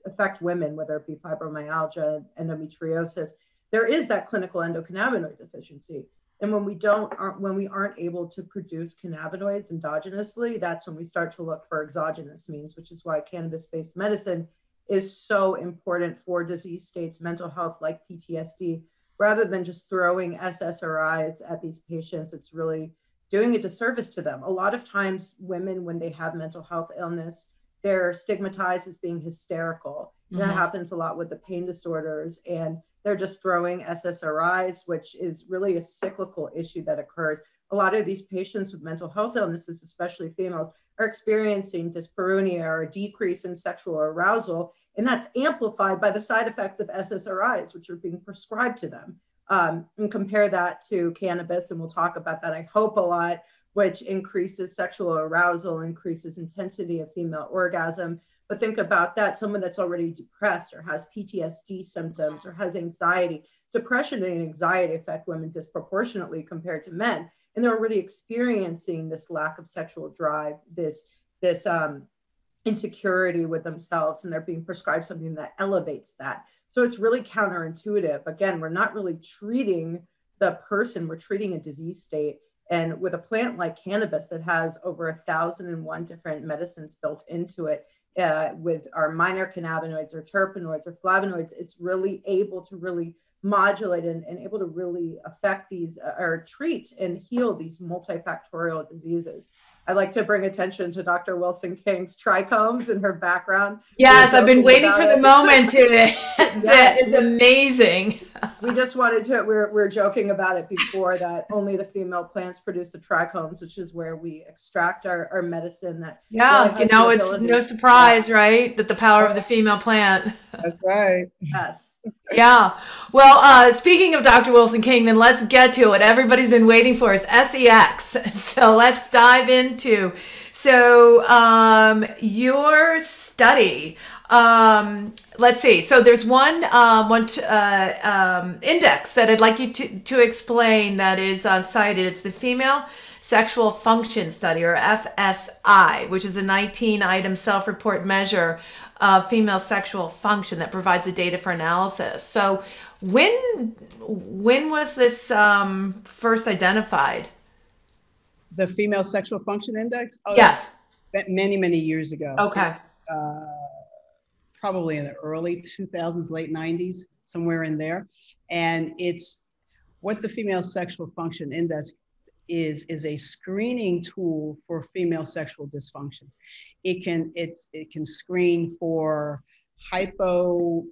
affect women, whether it be fibromyalgia, endometriosis, there is that clinical endocannabinoid deficiency. And when we aren't able to produce cannabinoids endogenously, that's when we start to look for exogenous means, which is why cannabis-based medicine is so important for disease states, mental health like PTSD. Rather than just throwing SSRIs at these patients, it's really doing a disservice to them. A lot of times women, when they have mental health illness, they're stigmatized as being hysterical. Mm-hmm. That happens a lot with the pain disorders, and they're just throwing SSRIs, which is really a cyclical issue that occurs. A lot of these patients with mental health illnesses, especially females, are experiencing dyspareunia or a decrease in sexual arousal, and that's amplified by the side effects of SSRIs, which are being prescribed to them. And compare that to cannabis, and we'll talk about that, I hope, a lot, which increases sexual arousal, increases intensity of female orgasm. But think about that, someone that's already depressed or has PTSD symptoms or has anxiety. Depression and anxiety affect women disproportionately compared to men. And they're already experiencing this lack of sexual drive, this insecurity with themselves, and they're being prescribed something that elevates that. So it's really counterintuitive. Again, we're not really treating the person, we're treating a disease state. And with a plant like cannabis that has over 1,001 different medicines built into it, with our minor cannabinoids or terpenoids or flavonoids, it's really able to really modulate and able to really affect these or treat and heal these multifactorial diseases. I'd like to bring attention to Dr. Wilson-King's trichomes and her background. Yes, I've been waiting for the moment today. That is amazing. We just wanted to, we're joking about it before that only the female plants produce the trichomes, which is where we extract our medicine. That really it's no surprise, right? That the power of the female plant. That's right. Yes. Yeah. Well, speaking of Dr. Wilson-King, then let's get to it. Everybody's been waiting for is SEX. So let's dive into. So your study, let's see. So there's one index that I'd like you to explain that is cited. It's the Female Sexual Function Study, or FSI, which is a 19-item self-report measure of female sexual function that provides the data for analysis. So when was this first identified? The Female Sexual Function Index? Oh, yes. Many years ago. Okay. Probably in the early 2000s, late 90s, somewhere in there. And it's what the Female Sexual Function Index is a screening tool for female sexual dysfunction. It can screen for hyposexual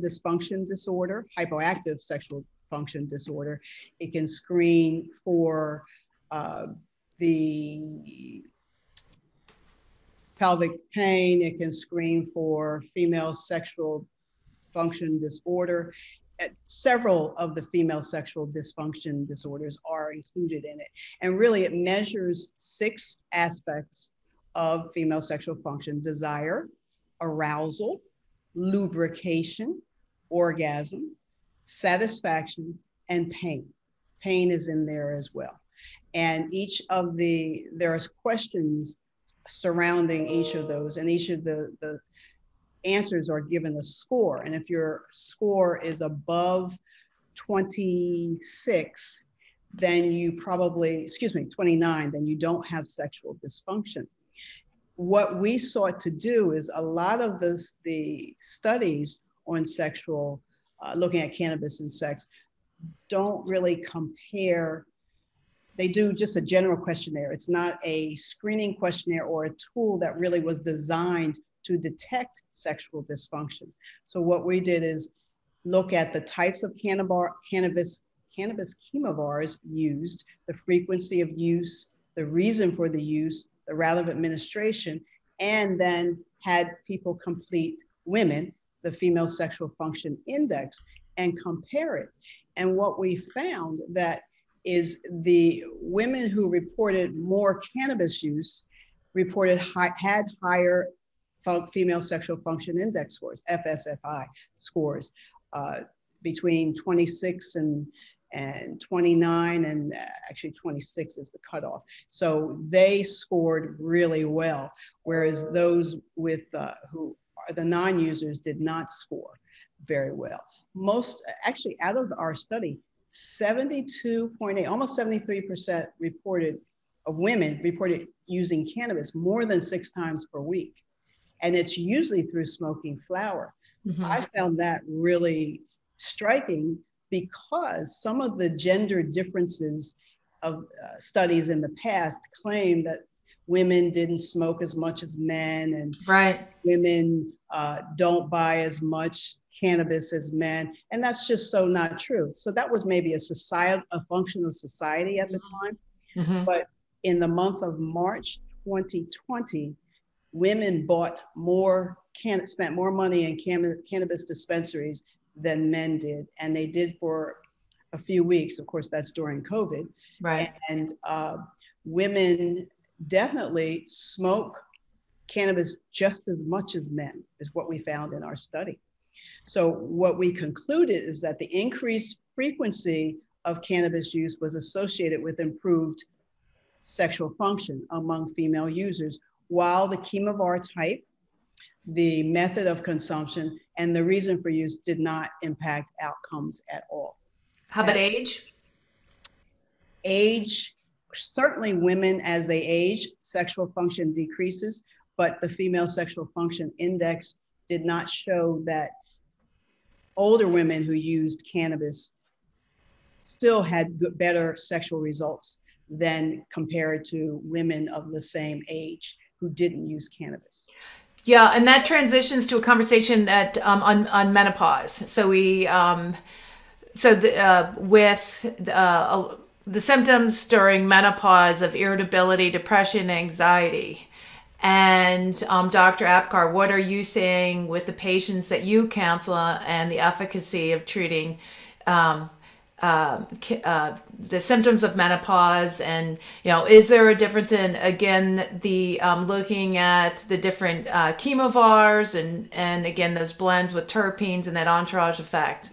dysfunction disorder, hypoactive sexual function disorder. It can screen for the pelvic pain. It can screen for female sexual function disorder. Several of the female sexual dysfunction disorders are included in it. And really it measures 6 aspects of female sexual function: desire, arousal, lubrication, orgasm, satisfaction, and pain. Pain is in there as well. And there's questions surrounding each of those, and each of the answers are given a score. And if your score is above 26, then you probably, 29, then you don't have sexual dysfunction. What we sought to do is a lot of the studies on sexual, looking at cannabis and sex, don't really compare. They do just a general questionnaire. It's not a screening questionnaire or a tool that really was designed to detect sexual dysfunction. So what we did is look at the types of cannabis chemovars used, the frequency of use, the reason for the use, the route of administration, and then had people complete, women, the female sexual function index, and compare it. And what we found that is the women who reported more cannabis use had higher female sexual function index scores, FSFI scores, between 26 and 29, and actually 26 is the cutoff. So they scored really well, whereas those with who are the non-users did not score very well. Most, actually out of our study, 72.8, almost 73% of women reported using cannabis more than 6 times per week. And it's usually through smoking flower. Mm-hmm. I found that really striking because some of the gender differences of studies in the past claim that women didn't smoke as much as men, and women don't buy as much cannabis as men, and that's just so not true. So that was maybe a function of society at the time. Mm-hmm. But in the month of March 2020, women bought spent more money in cannabis dispensaries than men did, and they did for a few weeks. Of course, that's during COVID. Right. And women definitely smoke cannabis just as much as men, is what we found in our study. So what we concluded is that the increased frequency of cannabis use was associated with improved sexual function among female users, while the chemovar type, the method of consumption, and the reason for use did not impact outcomes at all. How about age? Age, certainly women as they age, sexual function decreases, but the female sexual function index did not show that older women who used cannabis still had better sexual results than compared to women of the same age who didn't use cannabis. Yeah, and that transitions to a conversation on menopause. So with the symptoms during menopause of irritability, depression, anxiety, and Dr. Apgar, what are you seeing with the patients that you counsel and the efficacy of treating the symptoms of menopause? And is there a difference in, again, the looking at the different chemovars and again those blends with terpenes and that entourage effect?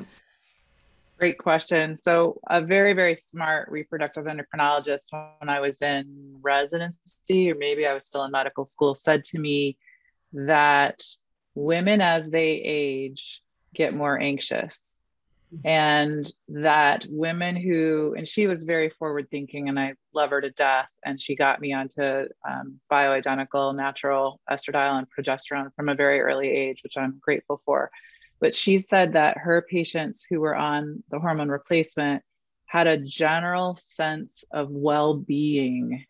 Great question. So a very, very smart reproductive endocrinologist, when I was in residency, or maybe I was still in medical school, said to me that women as they age get more anxious. And that women and she was very forward thinking, and I love her to death. And she got me onto bioidentical natural estradiol and progesterone from a very early age, which I'm grateful for. But she said that her patients who were on the hormone replacement had a general sense of well-being.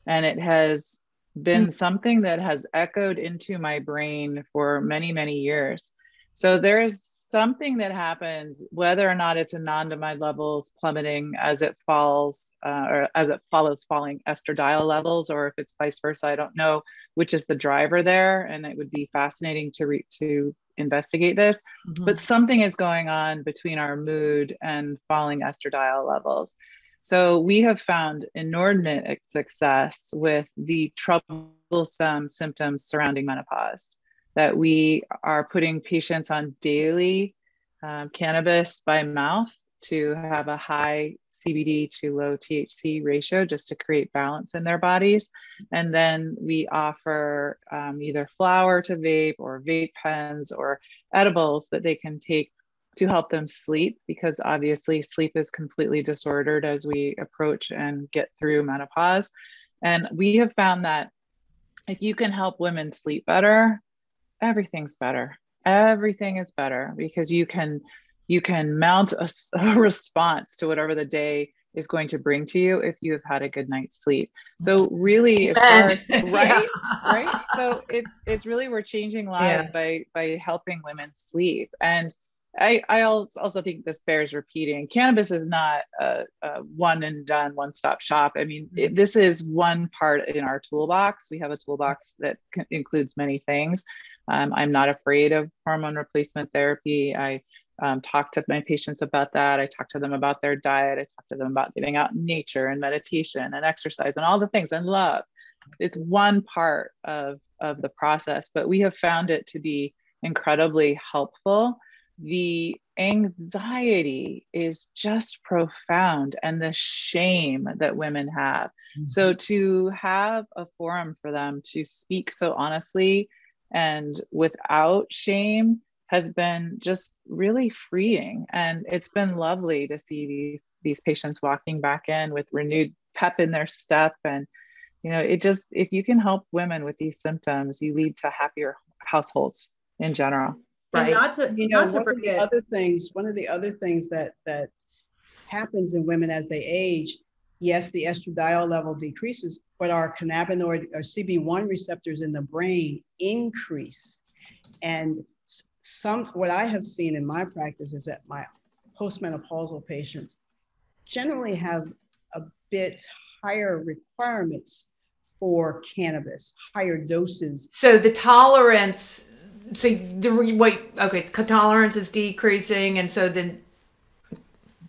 And it has been something that has echoed into my brain for many, many years. So there is something that happens, whether or not it's anandamide levels plummeting as it falls, or as it follows falling estradiol levels, or if it's vice versa. I don't know which is the driver there, and it would be fascinating to investigate this. Mm-hmm. But something is going on between our mood and falling estradiol levels. So we have found inordinate success with the troublesome symptoms surrounding menopause, that we are putting patients on daily cannabis by mouth to have a high CBD to low THC ratio just to create balance in their bodies. And then we offer either flower to vape or vape pens or edibles that they can take to help them sleep, because obviously sleep is completely disordered as we approach and get through menopause. And we have found that if you can help women sleep better, everything's better. Everything is better, because you can mount a response to whatever the day is going to bring to you if you have had a good night's sleep. So really, as far as right. So it's really, we're changing lives by helping women sleep. And I also think this bears repeating. Cannabis is not a one and done, one-stop shop. I mean, this is one part in our toolbox. We have a toolbox that includes many things. I'm not afraid of hormone replacement therapy. I talk to my patients about that. I talk to them about their diet. I talk to them about getting out in nature and meditation and exercise and all the things, and love. It's one part of the process, but we have found it to be incredibly helpful. The anxiety is just profound, and the shame that women have. Mm-hmm. So to have a forum for them to speak so honestly and without shame has been just really freeing. And it's been lovely to see these patients walking back in with renewed pep in their step. And, you know, it just, if you can help women with these symptoms, you lead to happier households in general. Right. One of the other things that happens in women as they age, yes, the estradiol level decreases, but our cannabinoid or CB1 receptors in the brain increase. And what I have seen in my practice is that my postmenopausal patients generally have a bit higher requirements for cannabis, higher doses. So the tolerance. So tolerance is decreasing, and so then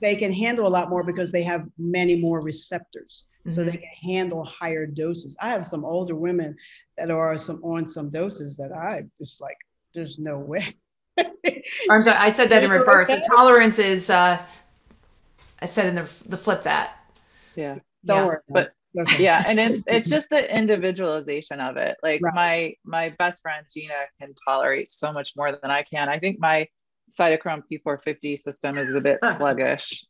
they can handle a lot more because they have many more receptors. Mm-hmm. So they can handle higher doses. I have some older women that are on some doses that I just like, there's no way. I'm sorry, I said that in reverse. The tolerance is I said in the flip that. Yeah. Don't worry. But okay. Yeah, and it's just the individualization of it. Like right. my best friend Gina can tolerate so much more than I can. I think my cytochrome P450 system is a bit sluggish,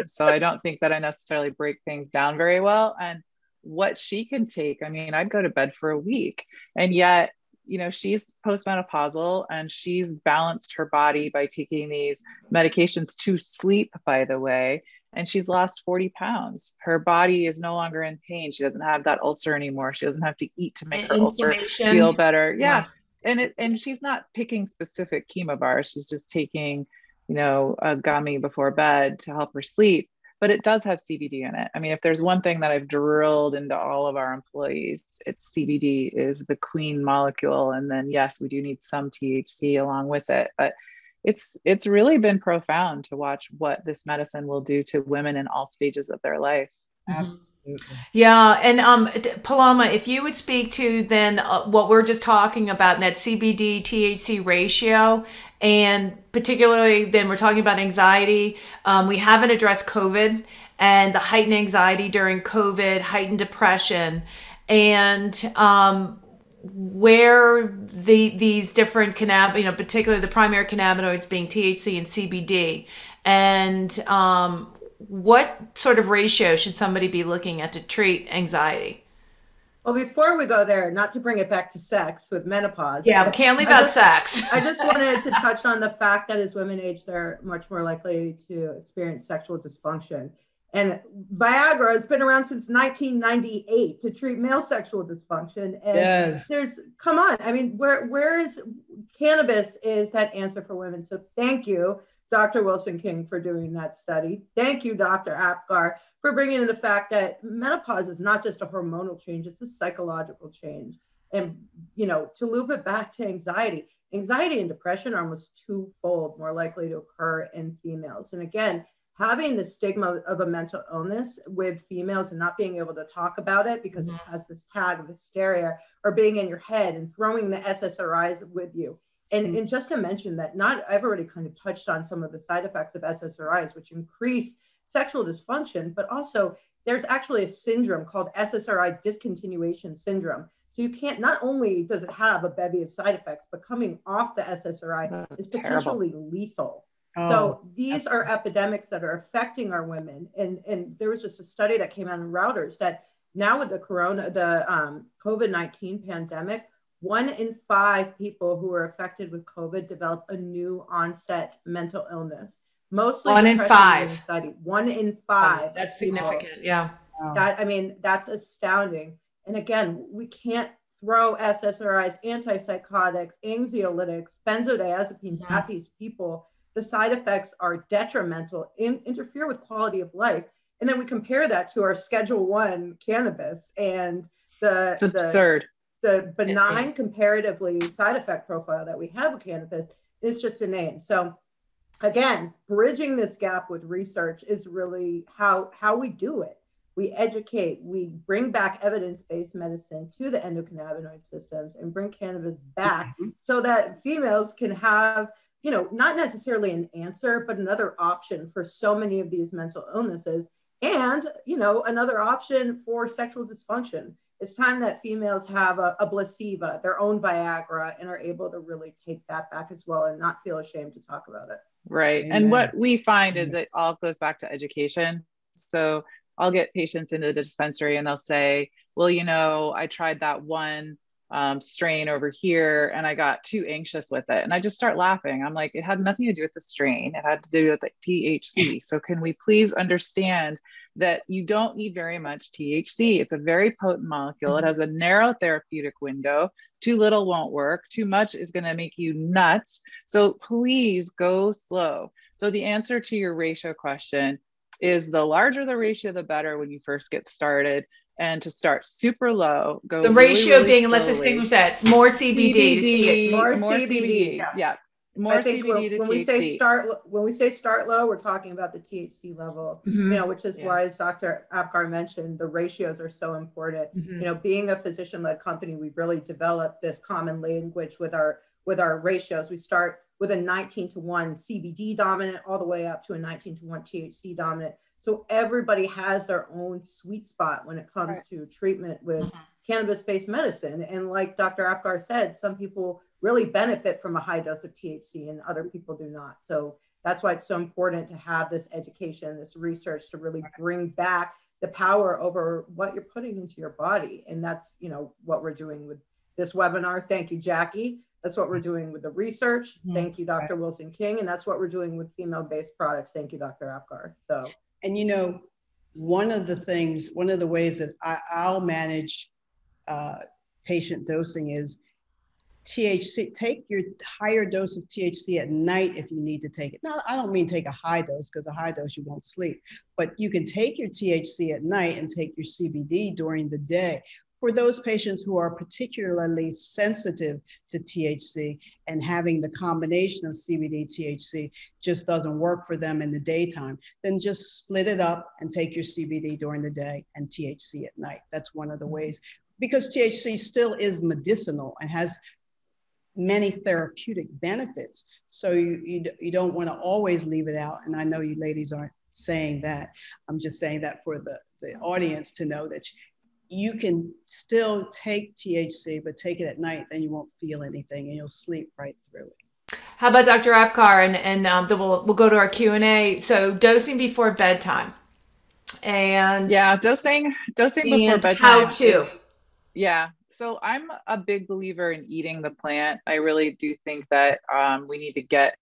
so I don't think that I necessarily break things down very well. And what she can take, I mean, I'd go to bed for a week, and yet, you know, she's postmenopausal and she's balanced her body by taking these medications to sleep, by the way. And she's lost 40 pounds. Her body is no longer in pain. She doesn't have that ulcer anymore. She doesn't have to eat to make her ulcer feel better. Yeah. And she's not picking specific chemo bars. She's just taking, you know, a gummy before bed to help her sleep. But it does have CBD in it. I mean, if there's one thing that I've drilled into all of our employees, it's CBD is the queen molecule. And then, yes, we do need some THC along with it. But it's really been profound to watch what this medicine will do to women in all stages of their life. Absolutely. Yeah. And Paloma, if you would speak to then what we're just talking about, that CBD THC ratio, and particularly then we're talking about anxiety. We haven't addressed COVID and the heightened anxiety during COVID, heightened depression, and where these different particularly the primary cannabinoids being THC and CBD, and what sort of ratio should somebody be looking at to treat anxiety? Well, before we go there, not to bring it back to sex with menopause. Yeah, we can't leave out sex. I just wanted to touch on the fact that as women age, they're much more likely to experience sexual dysfunction. And Viagra has been around since 1998 to treat male sexual dysfunction. And yes. Come on. I mean, where is cannabis is that answer for women? So thank you, Dr. Wilson-King, for doing that study. Thank you, Dr. Apgar, for bringing in the fact that menopause is not just a hormonal change, it's a psychological change. And, you know, to loop it back to anxiety and depression are almost twofold more likely to occur in females. And again, having the stigma of a mental illness with females and not being able to talk about it because it has this tag of hysteria or being in your head and throwing the SSRIs with you. And just to mention that I've already kind of touched on some of the side effects of SSRIs, which increase sexual dysfunction, but also there's actually a syndrome called SSRI discontinuation syndrome. So you can't, not only does it have a bevy of side effects, but coming off the SSRI is potentially lethal. So these are epidemics that are affecting our women. And there was just a study that came out in Reuters that now with the COVID-19 pandemic, 1 in 5 people who are affected with COVID develop a new onset mental illness. Mostly 1 in 5. Study. 1 in 5. That's significant. Yeah. That's astounding. And again, we can't throw SSRIs, antipsychotics, anxiolytics, benzodiazepines at these people. The side effects are detrimental, interfere with quality of life. And then we compare that to our Schedule 1 cannabis and it's absurd. The benign comparatively side effect profile that we have with cannabis is just a name. So again, bridging this gap with research is really how we do it. We educate, we bring back evidence-based medicine to the endocannabinoid systems and bring cannabis back so that females can have, not necessarily an answer, but another option for so many of these mental illnesses and, another option for sexual dysfunction. It's time that females have a Placebo, their own Viagra, and are able to really take that back as well and not feel ashamed to talk about it. Right. Amen. And what we find is it all goes back to education. So I'll get patients into the dispensary and they'll say, well, I tried that one strain over here and I got too anxious with it. And I just start laughing. I'm like, it had nothing to do with the strain. It had to do with the THC. So can we please understand that you don't need very much THC? It's a very potent molecule. It has a narrow therapeutic window. Too little won't work. Too much is going to make you nuts. So please go slow. So the answer to your ratio question is the larger the ratio, the better when you first get started. And to start super low, go the ratio really being, slowly. Let's distinguish that, more CBD. More CBD. Yeah. More CBD to when THC. When we say start low, we're talking about the THC level, which is why, as Dr. Apgar mentioned, the ratios are so important. Being a physician-led company, we've really developed this common language with our ratios. We start with a 19-to-1 CBD dominant all the way up to a 19-to-1 THC dominant. So everybody has their own sweet spot when it comes to treatment with cannabis-based medicine. And like Dr. Apgar said, some people really benefit from a high dose of THC and other people do not. So that's why it's so important to have this education, this research to really bring back the power over what you're putting into your body. And that's, what we're doing with this webinar. Thank you, Jacquie. That's what we're doing with the research. Thank you, Dr. Wilson-King. And that's what we're doing with female-based products. Thank you, Dr. Apgar. So. And one of the ways that I'll manage patient dosing is THC. Take your higher dose of THC at night if you need to take it. Now, I don't mean take a high dose, because a high dose you won't sleep, but you can take your THC at night and take your CBD during the day. For those patients who are particularly sensitive to THC and having the combination of CBD, THC just doesn't work for them in the daytime, then just split it up and take your CBD during the day and THC at night. That's one of the ways, because THC still is medicinal and has many therapeutic benefits. So you don't want to always leave it out. And I know you ladies aren't saying that. I'm just saying that for the audience to know that you can still take THC, but take it at night, then you won't feel anything and you'll sleep right through it. How about Dr. Apgar? And then we'll go to our Q&A. So dosing before bedtime. And dosing before bedtime. How to. So I'm a big believer in eating the plant. I really do think that we need to get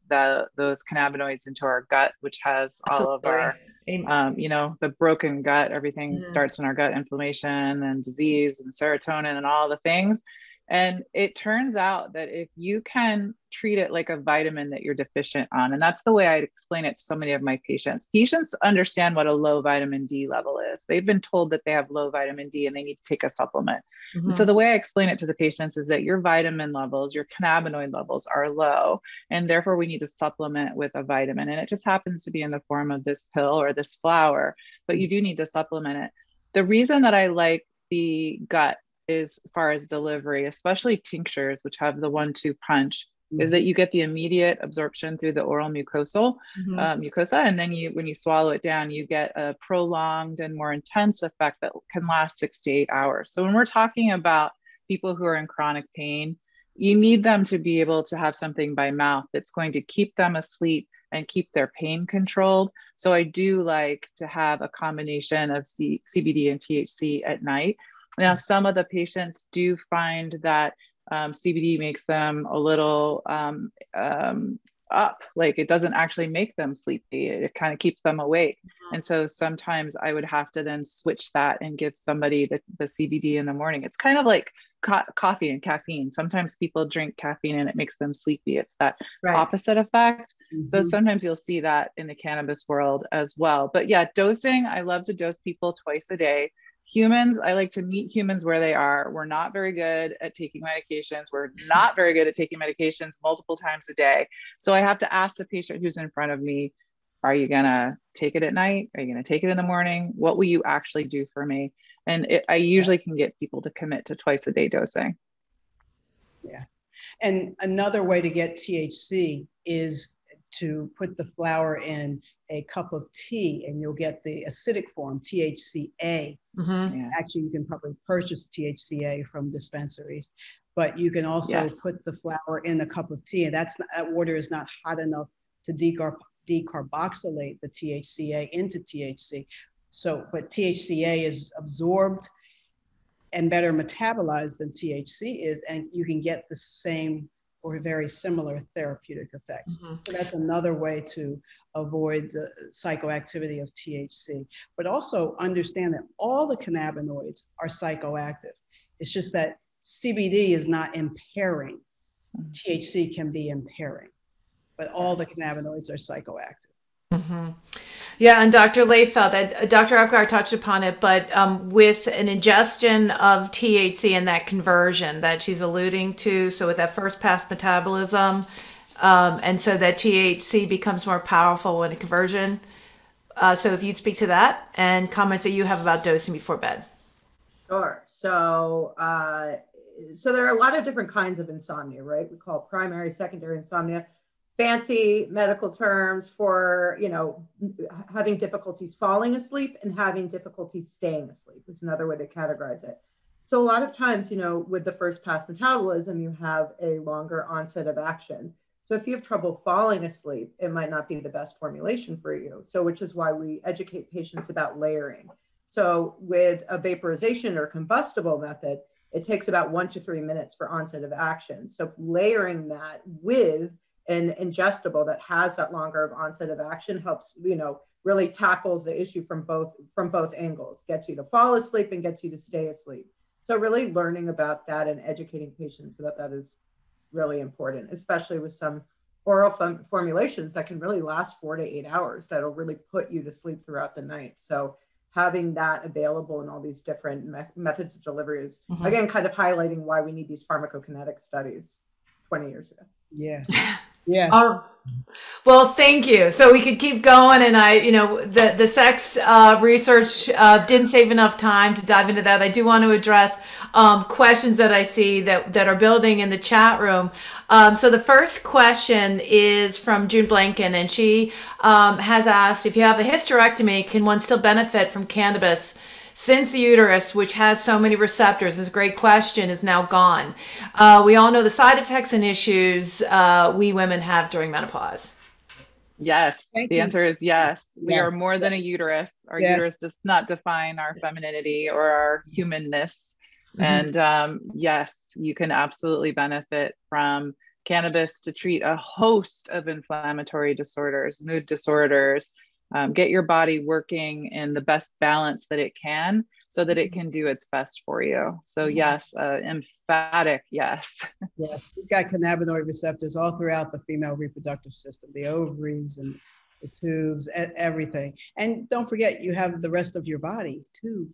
those cannabinoids into our gut, which has all of our the broken gut. Everything starts in our gut, inflammation and disease and serotonin and all the things. And it turns out that if you can treat it like a vitamin that you're deficient on, and that's the way I explain it to so many of my patients. Patients understand what a low vitamin D level is. They've been told that they have low vitamin D and they need to take a supplement. And so the way I explain it to the patients is that your vitamin levels, your cannabinoid levels are low, and therefore we need to supplement with a vitamin. And it just happens to be in the form of this pill or this flower, but you do need to supplement it. The reason that I like the gut as far as delivery, especially tinctures, which have the 1-2 punch, is that you get the immediate absorption through the oral mucosa, and then when you swallow it down, you get a prolonged and more intense effect that can last 6 to 8 hours. So when we're talking about people who are in chronic pain, you need them to be able to have something by mouth that's going to keep them asleep and keep their pain controlled. So I do like to have a combination of CBD and THC at night. Now, some of the patients do find that CBD makes them a little up, like it doesn't actually make them sleepy. It kind of keeps them awake. And so sometimes I would have to then switch that and give somebody the CBD in the morning. It's kind of like coffee and caffeine. Sometimes people drink caffeine and it makes them sleepy. It's that opposite effect. So sometimes you'll see that in the cannabis world as well. But yeah, dosing, I love to dose people twice a day. Humans, I like to meet humans where they are. We're not very good at taking medications. We're not very good at taking medications multiple times a day. So I have to ask the patient who's in front of me, are you going to take it at night? Are you going to take it in the morning? What will you actually do for me? And I usually can get people to commit to twice a day dosing. Yeah. And another way to get THC is to put the flower in a cup of tea and you'll get the acidic form, THCA. Yeah. Actually, you can probably purchase THCA from dispensaries, but you can also put the flower in a cup of tea, and that water is not hot enough to decarboxylate the THCA into THC. So, but THCA is absorbed and better metabolized than THC is, and you can get the same or very similar therapeutic effects. So that's another way to avoid the psychoactivity of THC, but also understand that all the cannabinoids are psychoactive. It's just that CBD is not impairing. THC can be impairing, but all the cannabinoids are psychoactive. Yeah, and Dr. Lehfeldt, Dr. Apgar touched upon it, but with an ingestion of THC and that conversion that she's alluding to, so with that first pass metabolism, and so that THC becomes more powerful in a conversion. So if you'd speak to that and comments that you have about dosing before bed. Sure. So there are a lot of different kinds of insomnia, right? We call it primary, secondary insomnia. Fancy medical terms for, having difficulties falling asleep and having difficulties staying asleep is another way to categorize it. So a lot of times, with the first pass metabolism, you have a longer onset of action. So if you have trouble falling asleep, it might not be the best formulation for you. So which is why we educate patients about layering. So with a vaporization or combustible method, it takes about 1 to 3 minutes for onset of action. So layering that with an ingestible that has that longer of onset of action helps, really tackles the issue from both angles, gets you to fall asleep and gets you to stay asleep. So really learning about that and educating patients about that is really important, especially with some oral formulations that can really last 4 to 8 hours that'll really put you to sleep throughout the night. So having that available in all these different methods of delivery is, again, kind of highlighting why we need these pharmacokinetic studies 20 years ago. Yes. Yeah. Well, thank you. So we could keep going, and the sex research didn't save enough time to dive into that. I do want to address questions that I see that are building in the chat room. So the first question is from June Blanken, and she has asked, if you have a hysterectomy, can one still benefit from cannabis since the uterus, which has so many receptors, is a great question, is now gone? We all know the side effects and issues we women have during menopause. Yes, the answer is yes. We are more than a uterus. Our uterus does not define our femininity or our humanness. And yes, you can absolutely benefit from cannabis to treat a host of inflammatory disorders, mood disorders, get your body working in the best balance that it can so that it can do its best for you. So yes, emphatic yes. Yes, we've got cannabinoid receptors all throughout the female reproductive system, the ovaries and the tubes, everything. And don't forget, you have the rest of your body too,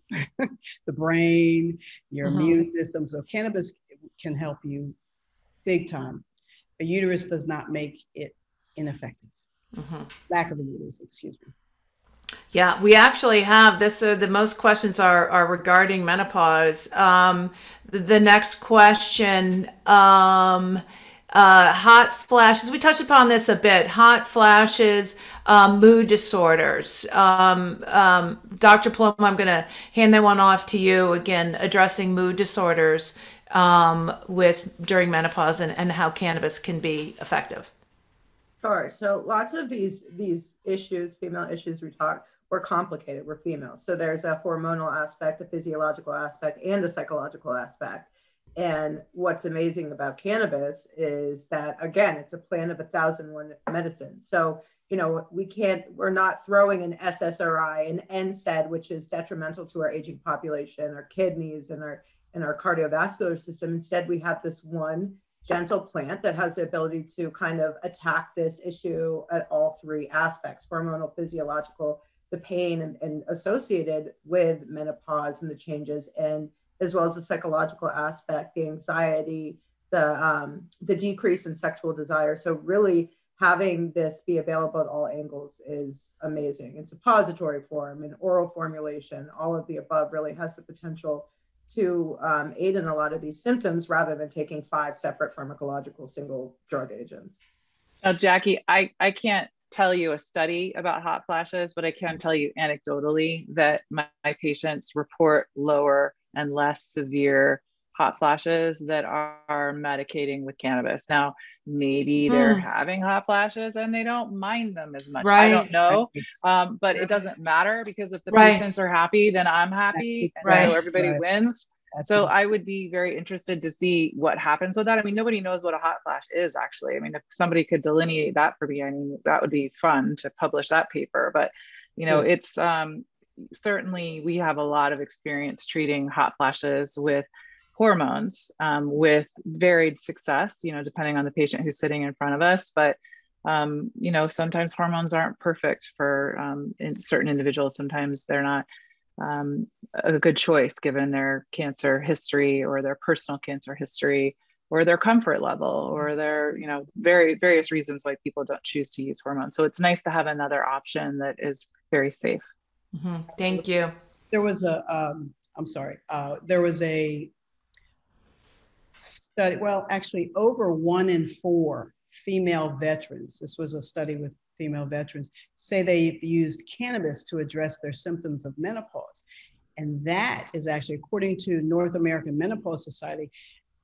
the brain, your immune system. So cannabis can help you big time. A uterus does not make it ineffective. Lack of a uterus, excuse me. Yeah, we actually have this. The most questions are regarding menopause. The next question hot flashes. We touched upon this a bit. Hot flashes, mood disorders. Dr. Paloma, I'm going to hand that one off to you again, addressing mood disorders during menopause and how cannabis can be effective. Sure. So lots of these issues, female issues we're complicated. We're female. So there's a hormonal aspect, a physiological aspect, and a psychological aspect. And what's amazing about cannabis is that, again, it's a plant of 1,001 medicines. So, we're not throwing an SSRI, an NSAID, which is detrimental to our aging population, our kidneys and our cardiovascular system. Instead, we have this one gentle plant that has the ability to kind of attack this issue at all three aspects: hormonal, physiological, the pain and associated with menopause and the changes, and as well as the psychological aspect, the anxiety, the decrease in sexual desire. So really having this be available at all angles is amazing. It's a suppository form, an oral formulation, all of the above really has the potential to aid in a lot of these symptoms rather than taking 5 separate pharmacological single drug agents. Now, Jackie, I can't tell you a study about hot flashes, but I can tell you anecdotally that my patients report lower and less severe hot flashes that are medicating with cannabis. Now, maybe they're having hot flashes and they don't mind them as much. Right. I don't know. But it doesn't matter, because if the patients are happy, then I'm happy. And so everybody wins. So I would be very interested to see what happens with that. I mean, nobody knows what a hot flash is, actually. I mean, if somebody could delineate that for me, I mean, that would be fun to publish that paper. But, it's certainly, we have a lot of experience treating hot flashes with hormones with varied success, depending on the patient who's sitting in front of us. But, sometimes hormones aren't perfect for in certain individuals. Sometimes they're not a good choice given their cancer history or their personal cancer history or their comfort level or their, various reasons why people don't choose to use hormones. So it's nice to have another option that is very safe. Mm-hmm. Thank you. There was there was a study, well, actually over 1 in 4 female veterans, this was a study with female veterans, say they've used cannabis to address their symptoms of menopause. And that is actually, according to North American Menopause Society,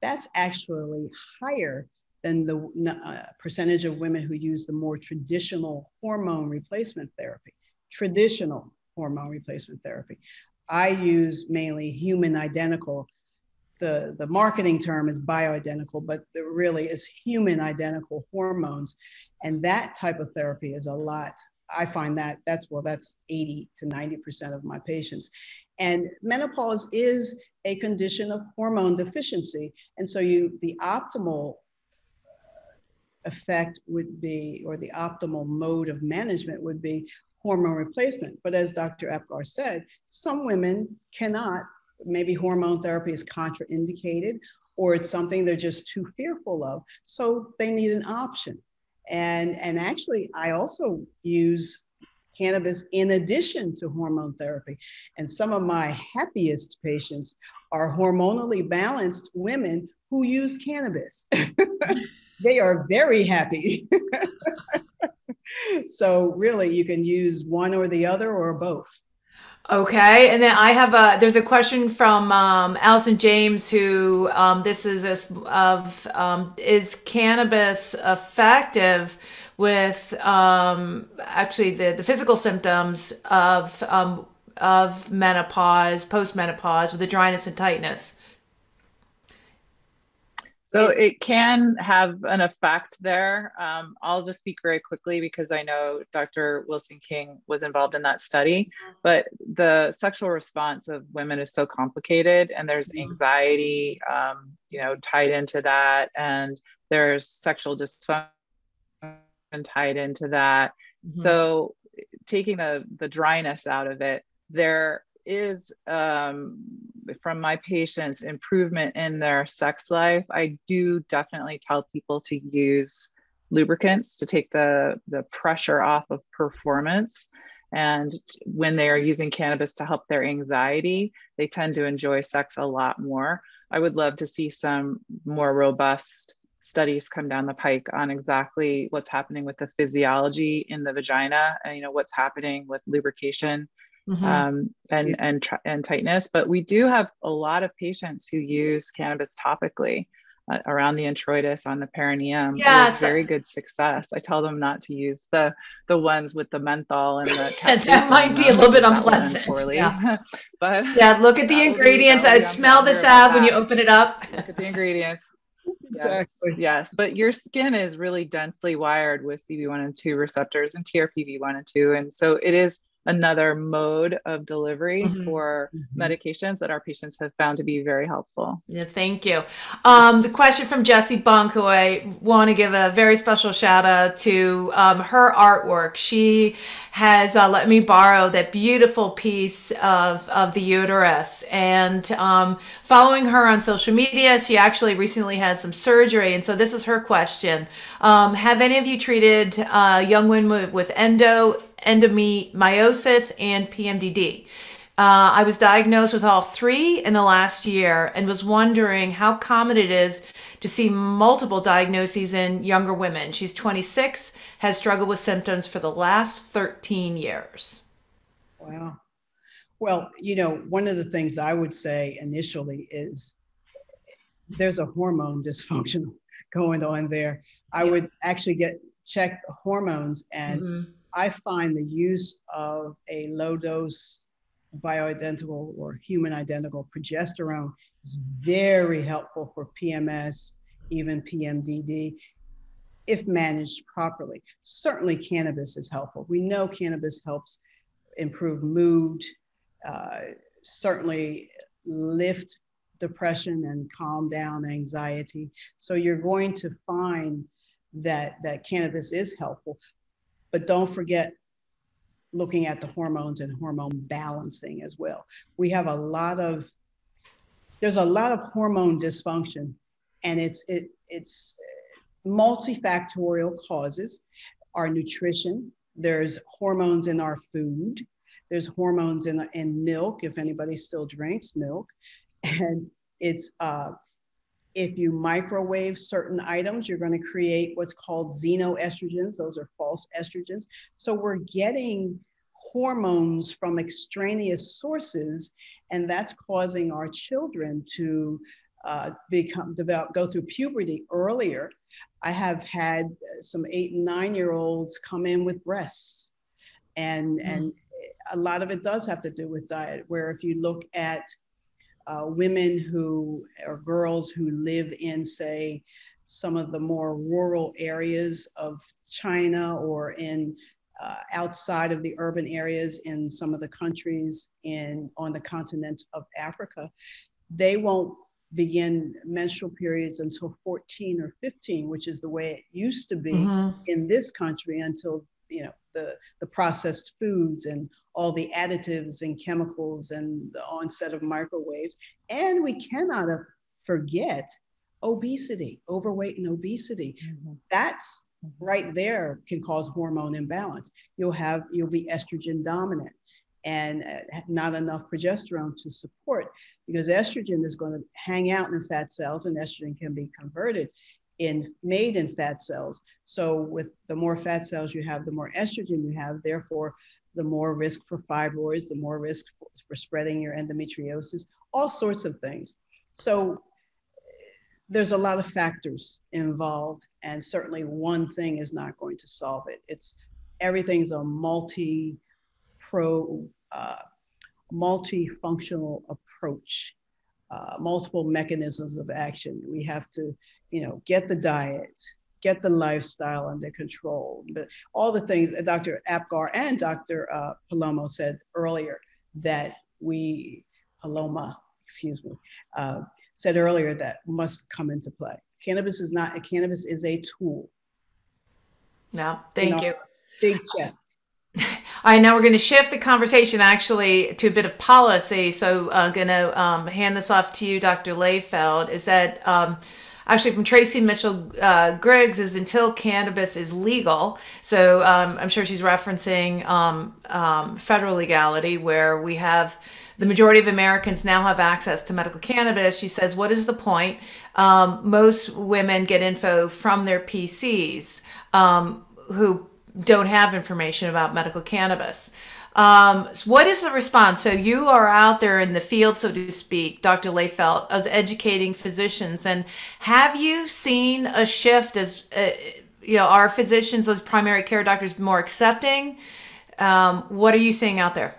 that's actually higher than the percentage of women who use the more traditional hormone replacement therapy. Traditional hormone replacement therapy. I use mainly human identical. The marketing term is bioidentical, but there really is human identical hormones. And that type of therapy is a lot. I find that's 80 to 90% of my patients. And menopause is a condition of hormone deficiency. And so the optimal effect would be, or the optimal mode of management would be hormone replacement. But as Dr. Apgar said, some women cannot. Maybe hormone therapy is contraindicated, or it's something they're just too fearful of. So they need an option. And actually, I also use cannabis in addition to hormone therapy. And some of my happiest patients are hormonally balanced women who use cannabis. They are very happy. So really, you can use one or the other or both. Okay, and then I have there's a question from Allison James, who is cannabis effective with actually the physical symptoms of menopause, postmenopause, with the dryness and tightness? So it can have an effect there. I'll just speak very quickly because I know Dr. Wilson-King was involved in that study, but the sexual response of women is so complicated, and there's anxiety, tied into that, and there's sexual dysfunction tied into that. Mm-hmm. So taking the dryness out of it, there is, from my patients, improvement in their sex life. I do definitely tell people to use lubricants to take the pressure off of performance. And when they are using cannabis to help their anxiety, they tend to enjoy sex a lot more. I would love to see some more robust studies come down the pike on exactly what's happening with the physiology in the vagina and, what's happening with lubrication and tightness. But we do have a lot of patients who use cannabis topically around the introitus, on the perineum, with very good success. I tell them not to use the ones with the menthol and the that might be a little bit unpleasant. Yeah. But look at the ingredients. I'd smell the salve when you open it up. Look at the ingredients. Exactly. Yes. But your skin is really densely wired with CB1 and 2 receptors and TRPV1 and 2. And so it is another mode of delivery for medications that our patients have found to be very helpful. Yeah, thank you. The question from Jessie Bunk, who I want to give a very special shout out to, her artwork. She has let me borrow that beautiful piece of the uterus, and following her on social media, she actually recently had some surgery. And so this is her question. Have any of you treated young women with endometriosis and PMDD? I was diagnosed with all three in the last year and was wondering how common it is to see multiple diagnoses in younger women. She's 26, has struggled with symptoms for the last 13 years. Wow. Well, one of the things I would say initially is there's a hormone dysfunction going on there. I would actually check the hormones, and I find the use of a low dose bioidentical or human identical progesterone is very helpful for PMS, even PMDD, if managed properly. Certainly cannabis is helpful. We know cannabis helps improve mood, certainly lift depression and calm down anxiety. So you're going to find that cannabis is helpful, but don't forget looking at the hormones and hormone balancing as well. There's a lot of hormone dysfunction, and it's multifactorial causes. Our nutrition, there's hormones in our food, there's hormones in milk, if anybody still drinks milk, and it's if you microwave certain items, you're going to create what's called xenoestrogens. Those are false estrogens. So we're getting hormones from extraneous sources, and that's causing our children to go through puberty earlier. I have had some 8 and 9-year-olds come in with breasts, and a lot of it does have to do with diet, where if you look at women or girls who live in, say, some of the more rural areas of China, or in outside of the urban areas in some of the countries on the continent of Africa, they won't begin menstrual periods until 14 or 15, which is the way it used to be in this country, until the processed foods and all the additives and chemicals and the onset of microwaves. And we cannot forget obesity, overweight and obesity. That's right there can cause hormone imbalance. You'll be estrogen dominant and not enough progesterone to support, because estrogen is going to hang out in fat cells, and estrogen can be converted made in fat cells. So with the more fat cells you have, the more estrogen you have, therefore the more risk for fibroids, the more risk for spreading your endometriosis, all sorts of things. So there's a lot of factors involved, and certainly one thing is not going to solve it. Everything's a multifunctional approach, multiple mechanisms of action. We have to, get the diet, get the lifestyle under control. All the things that Dr. Apgar and Dr. Paloma said earlier said earlier that must come into play. Cannabis is a tool. No, thank you. Big chest. All right, now we're going to shift the conversation actually to a bit of policy. So I'm going to hand this off to you, Dr. Lehfeldt. Is that actually from Tracy Mitchell Griggs is until cannabis is legal. So I'm sure she's referencing federal legality, where we have the majority of Americans now have access to medical cannabis. She says, what is the point? Most women get info from their PCs who don't have information about medical cannabis. So what is the response? So you are out there in the field, so to speak, Dr. Lehfeldt, as educating physicians. And have you seen a shift as, are physicians, those primary care doctors, more accepting? What are you seeing out there?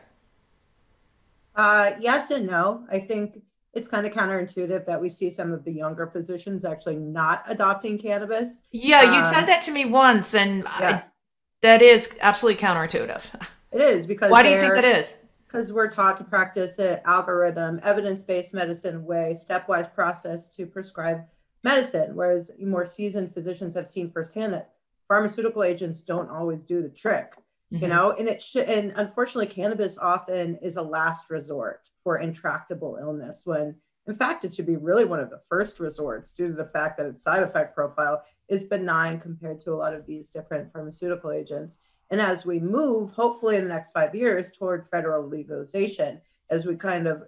Yes and no. I think it's kind of counterintuitive that we see some of the younger physicians actually not adopting cannabis. Yeah, you said that to me once, and yeah. That is absolutely counterintuitive. It is, because why do you think that is? Because we're taught to practice an algorithm, evidence-based medicine way, stepwise process to prescribe medicine, whereas more seasoned physicians have seen firsthand that pharmaceutical agents don't always do the trick. And unfortunately, cannabis often is a last resort for intractable illness, when in fact it should be really one of the first resorts, due to the fact that its side effect profile is benign compared to a lot of these different pharmaceutical agents. And as we move, hopefully in the next 5 years, toward federal legalization, as we kind of,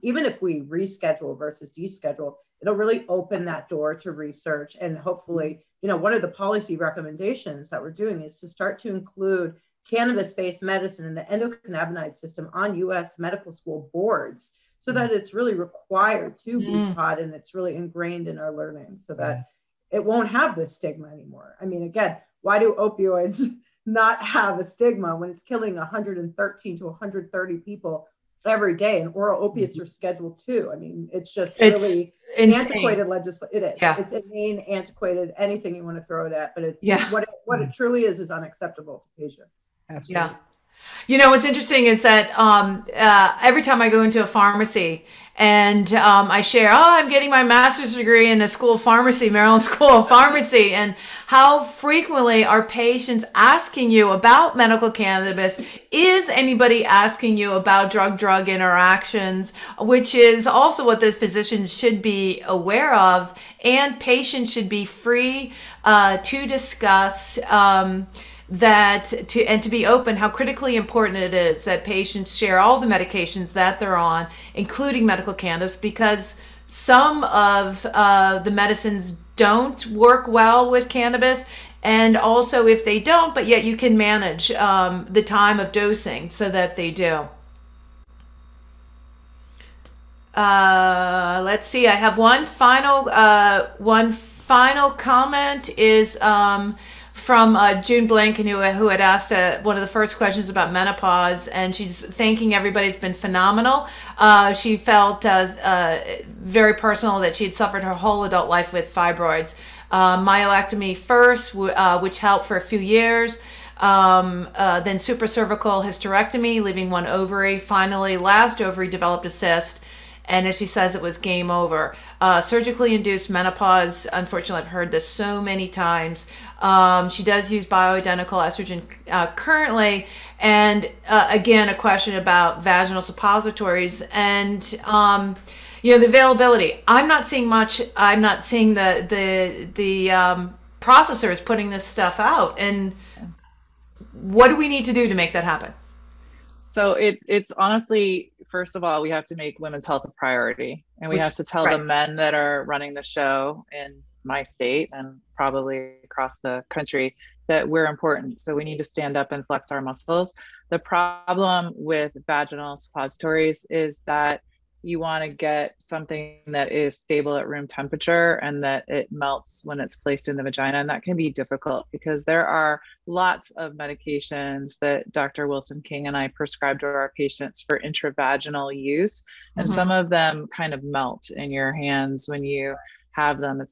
even if we reschedule versus deschedule, it'll really open that door to research. And hopefully, one of the policy recommendations that we're doing is to start to include cannabis-based medicine in the endocannabinoid system on U.S. medical school boards, so that it's really required to be taught, and it's really ingrained in our learning, so that it won't have this stigma anymore. I mean, again, why do opioids not have a stigma when it's killing 113 to 130 people every day, and oral opiates are Schedule II? I mean, it's really antiquated legislation. It is. Yeah. It's inane, antiquated, anything you want to throw it at, but it's what it truly is unacceptable to patients. Absolutely. Yeah. What's interesting is that every time I go into a pharmacy and I share, I'm getting my master's degree in the School of Pharmacy, Maryland School of Pharmacy, and how frequently are patients asking you about medical cannabis? Is anybody asking you about drug-drug interactions, which is also what the physicians should be aware of, and patients should be free to discuss to be open, how critically important it is that patients share all the medications that they're on, including medical cannabis, because some of the medicines don't work well with cannabis. And also if they don't, but yet you can manage the time of dosing so that they do. Let's see, I have one final comment is from June Blanken, who had asked one of the first questions about menopause, and she's thanking everybody. It's been phenomenal. She felt very personal that she had suffered her whole adult life with fibroids. Myomectomy first, which helped for a few years. Then supracervical hysterectomy, leaving one ovary. Finally, last ovary developed a cyst. And as she says, it was game over. Surgically induced menopause. Unfortunately, I've heard this so many times. She does use bioidentical estrogen currently. And again, a question about vaginal suppositories and, the availability. I'm not seeing much. I'm not seeing the processors putting this stuff out. And what do we need to do to make that happen? So it's honestly, first of all, we have to make women's health a priority, and we have to tell the men that are running the show in my state and probably across the country that we're important. So we need to stand up and flex our muscles. The problem with vaginal suppositories is that you want to get something that is stable at room temperature and that it melts when it's placed in the vagina. And that can be difficult because there are lots of medications that Dr. Wilson-King and I prescribe to our patients for intravaginal use. And some of them kind of melt in your hands when you have them.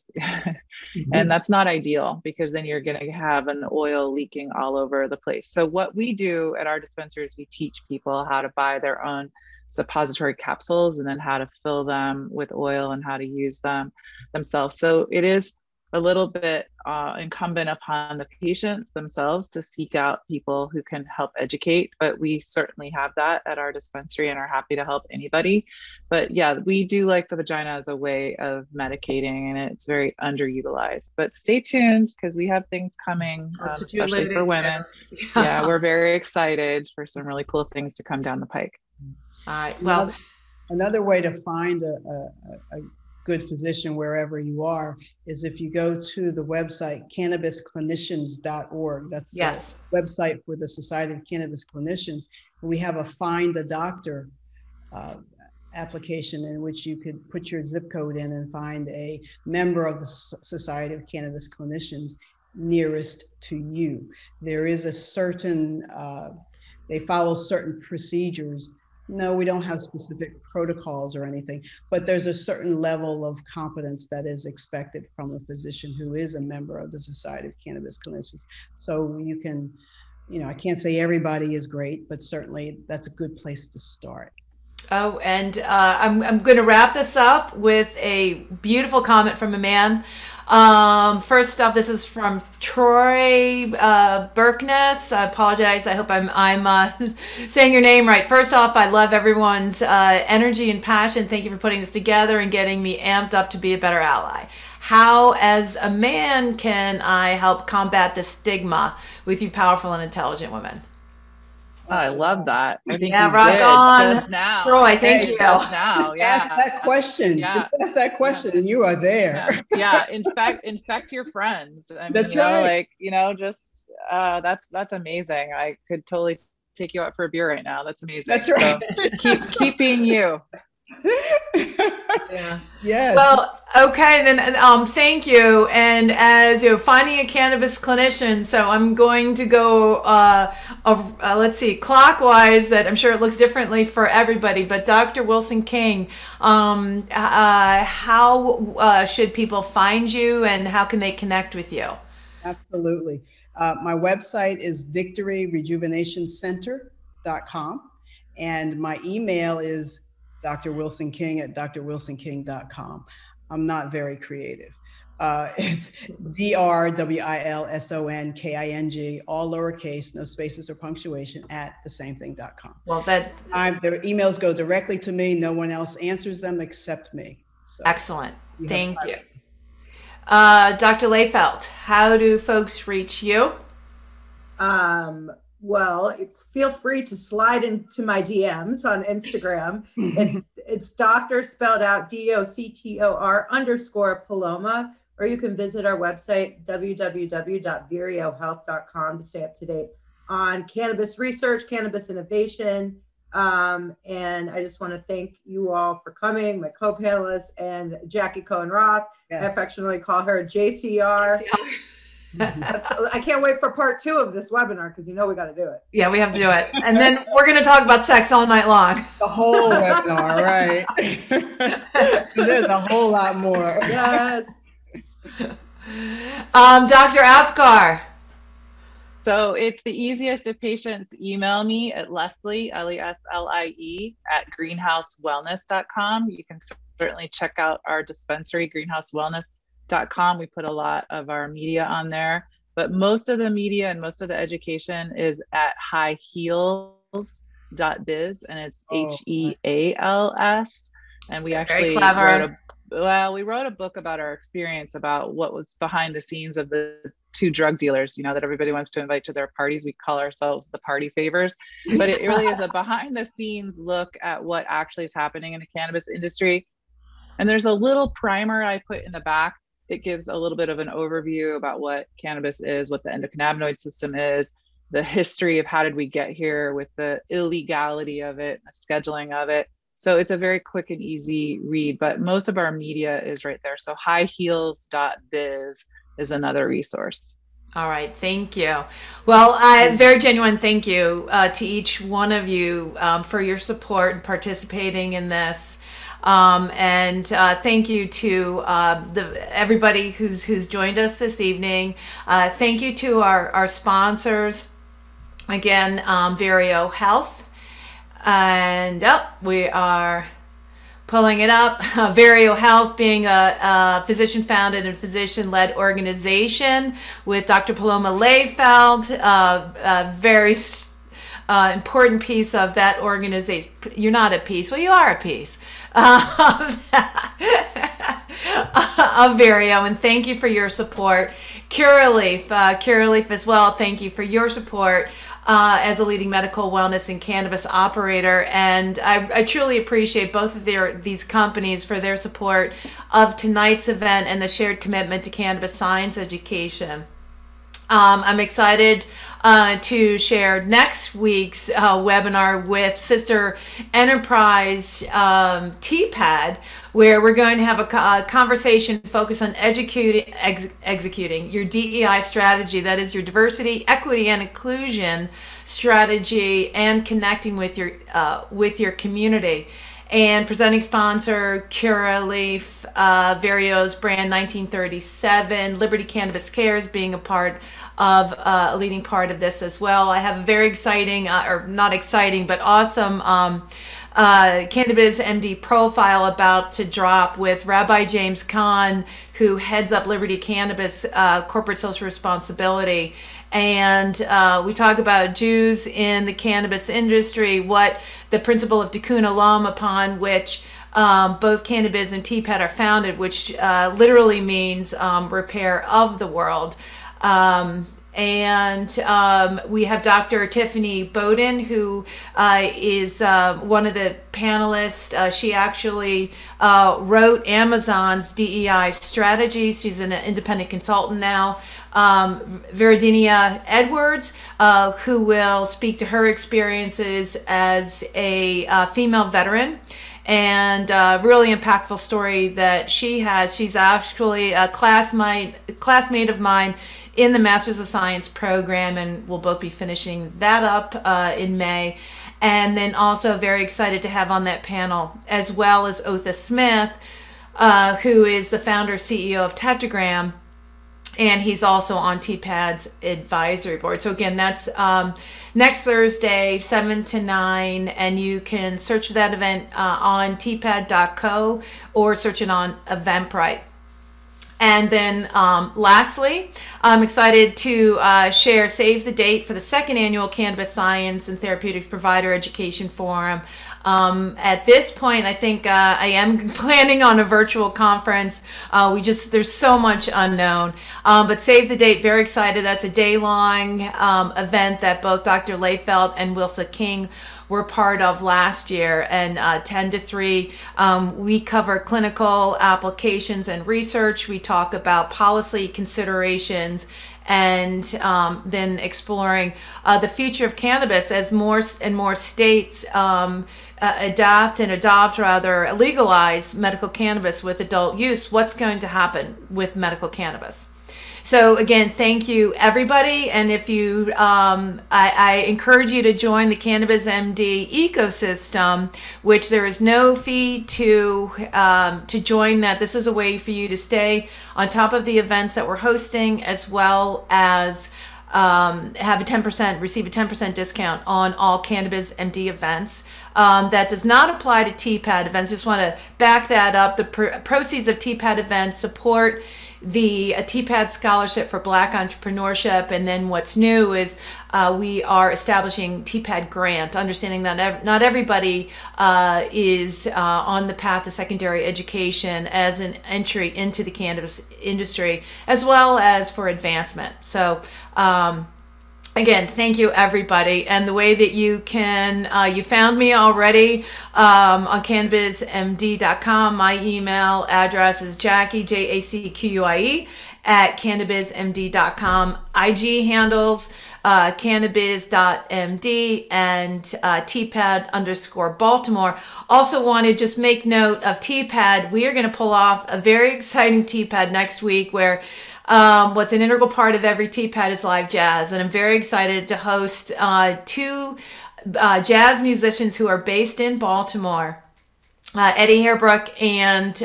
And that's not ideal, because then you're going to have an oil leaking all over the place. So what we do at our dispensaries, we teach people how to buy their own suppository capsules and then how to fill them with oil and how to use them themselves. So it is a little bit incumbent upon the patients themselves to seek out people who can help educate. But we certainly have that at our dispensary and are happy to help anybody. But yeah, we do like the vagina as a way of medicating, and it's very underutilized. But stay tuned, because we have things coming, especially for women. Yeah, we're very excited for some really cool things to come down the pike. All right. Well, another way to find a good physician wherever you are is if you go to the website CannabisClinicians.org. That's the website for the Society of Cannabis Clinicians. We have a Find a Doctor application in which you could put your zip code in and find a member of the Society of Cannabis Clinicians nearest to you. There is a certain, they follow certain procedures. No, we don't have specific protocols or anything, but there's a certain level of competence that is expected from a physician who is a member of the Society of Cannabis Clinicians. So you can, I can't say everybody is great, but certainly that's a good place to start. Oh, and I'm going to wrap this up with a beautiful comment from a man. First off, this is from Troy Berkness. I apologize. I hope I'm saying your name right. First off, I love everyone's energy and passion. Thank you for putting this together and getting me amped up to be a better ally. How, as a man, can I help combat the stigma with you powerful and intelligent women? Oh, I love that. I think rock on. Just now. Troy, thank you. Just now. Ask that question. Just ask that question and you are there. Yeah. Infect your friends. I mean, that's right. Just that's amazing. I could totally take you out for a beer right now. That's amazing. That's right. So keep being you. Yeah. Yes. Well, okay, then thank you. And as finding a cannabis clinician, so I'm going to go let's see, clockwise. That I'm sure it looks differently for everybody. But Dr. Wilson-King, how should people find you, and how can they connect with you? Absolutely. My website is victoryrejuvenationcenter.com, and my email is drwilsonking@drwilsonking.com. I'm not very creative. It's drwilsonking, all lowercase, no spaces or punctuation, @thesamething.com. Well, their emails go directly to me. No one else answers them except me. So excellent. Thank you. Dr. Lehfeldt, how do folks reach you? Well, feel free to slide into my DMs on Instagram. It's doctor spelled out DOCTOR_Paloma, or you can visit our website, www.viriohealth.com, to stay up to date on cannabis research, cannabis innovation. And I just want to thank you all for coming, my co-panelists, and Jacquie Cohen Roth. Yes. I affectionately call her JCR. I can't wait for part 2 of this webinar, because we got to do it. Yeah, we have to do it. And then we're going to talk about sex all night long. The whole webinar, right? There's a whole lot more. Yes. Dr. Apgar. So it's the easiest if patients email me at Leslie, Leslie, @greenhousewellness.com. You can certainly check out our dispensary, greenhousewellness.com. We put a lot of our media on there, but most of the media and most of the education is at highheels.biz, and it's HEALS. And we actually wrote a book about our experience, about what was behind the scenes of the 2 drug dealers, that everybody wants to invite to their parties. We call ourselves the party favors, but it really is a behind the scenes look at what actually is happening in the cannabis industry. And there's a little primer I put in the back. It gives a little bit of an overview about what cannabis is, what the endocannabinoid system is, the history of how did we get here with the illegality of it, the scheduling of it. So it's a very quick and easy read, but most of our media is right there. So highheels.biz is another resource. All right. Thank you. Well, very genuine thank you to each one of you for your support and participating in this. And thank you to everybody who's joined us this evening. Thank you to our sponsors, again, Vireo Health, and we are pulling it up. Verio Health being a physician-founded and physician-led organization with Dr. Paloma Lehfeldt, a very important piece of that organization. You're not a piece. Well, you are a piece of Verio, and thank you for your support. Curaleaf as well, thank you for your support as a leading medical wellness and cannabis operator. And I truly appreciate both of these companies for their support of tonight's event and the shared commitment to cannabis science education. I'm excited to share next week's webinar with Sister Enterprise TPAD, where we're going to have a conversation focused on executing your DEI strategy, that is your diversity, equity, and inclusion strategy, and connecting with your community. And presenting sponsor, Curaleaf, Verio's brand 1937, Liberty Cannabis Cares being a leading part of this as well. I have a very exciting, or not exciting, but awesome CannabizMD profile about to drop with Rabbi James Kahn, who heads up Liberty Cannabis Corporate Social Responsibility. And we talk about Jews in the cannabis industry, what the principle of tikkun olam upon which both Cannabis and TPAD are founded, which literally means repair of the world. And we have Dr. Tiffany Bowden, who is one of the panelists. She actually wrote Amazon's DEI strategy. She's an independent consultant now. Viridinia Edwards, who will speak to her experiences as a female veteran, and really impactful story that she has. She's actually a classmate of mine in the Masters of Science program, and we'll both be finishing that up in May. And then also very excited to have on that panel, as well as Otha Smith, who is the founder CEO of Tetragram, and he's also on TPAD's advisory board. So again, that's next Thursday, 7 to 9, and you can search for that event on tpad.co or search it on Eventbrite. And then lastly, I'm excited to share save the date for the second annual Cannabis Science and Therapeutics Provider Education Forum. At this point, I think I am planning on a virtual conference. There's so much unknown, but save the date, very excited. That's a day-long event that both Dr. Lehfeldt and Wilson-King were part of last year, and 10 to 3, we cover clinical applications and research. We talk about policy considerations, and then exploring the future of cannabis as more and more states legalize medical cannabis with adult use. What's going to happen with medical cannabis? So again, thank you everybody, and if you, I encourage you to join the CannabizMD ecosystem, which there is no fee to join that. This is a way for you to stay on top of the events that we're hosting, as well as receive a 10% discount on all CannabizMD events. That does not apply to TPAD events. Just want to back that up. The proceeds of TPAD events support the TPAD Scholarship for Black Entrepreneurship, and then what's new is we are establishing TPAD Grant, understanding that not everybody is on the path to secondary education as an entry into the cannabis industry, as well as for advancement. So again, thank you everybody. And the way that you can, you found me already on CannabizMD.com. My email address is Jacquie, Jacquie, at CannabizMD.com. IG handles, Cannabiz.md and TPAD_Baltimore. Also want to just make note of TPAD. We are going to pull off a very exciting TPAD next week, where what's an integral part of every TPAD is live jazz, and I'm very excited to host two jazz musicians who are based in Baltimore, Eddie Hairbrook and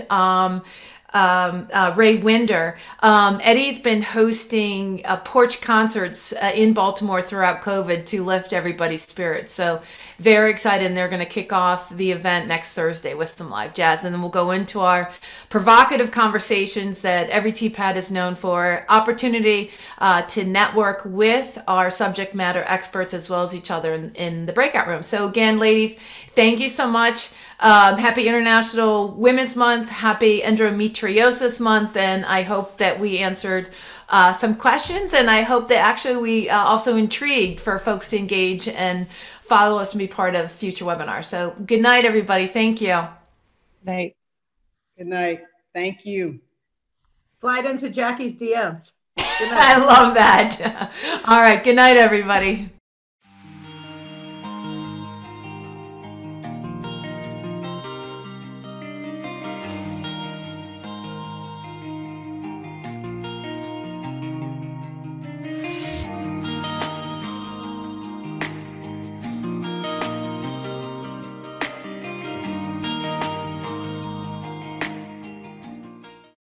Ray Winder. Eddie's been hosting porch concerts in Baltimore throughout COVID to lift everybody's spirits. So very excited. And they're going to kick off the event next Thursday with some live jazz. And then we'll go into our provocative conversations that every TPAD is known for, opportunity to network with our subject matter experts as well as each other in the breakout room. So again, ladies, thank you so much. Happy International Women's Month, happy Endometriosis Month, and I hope that we answered some questions, and I hope that actually we also intrigued for folks to engage and follow us and be part of future webinars. So good night, everybody. Thank you. Night. Good night. Thank you. Slide into Jackie's DMs. Good night. I love that. All right. Good night, everybody.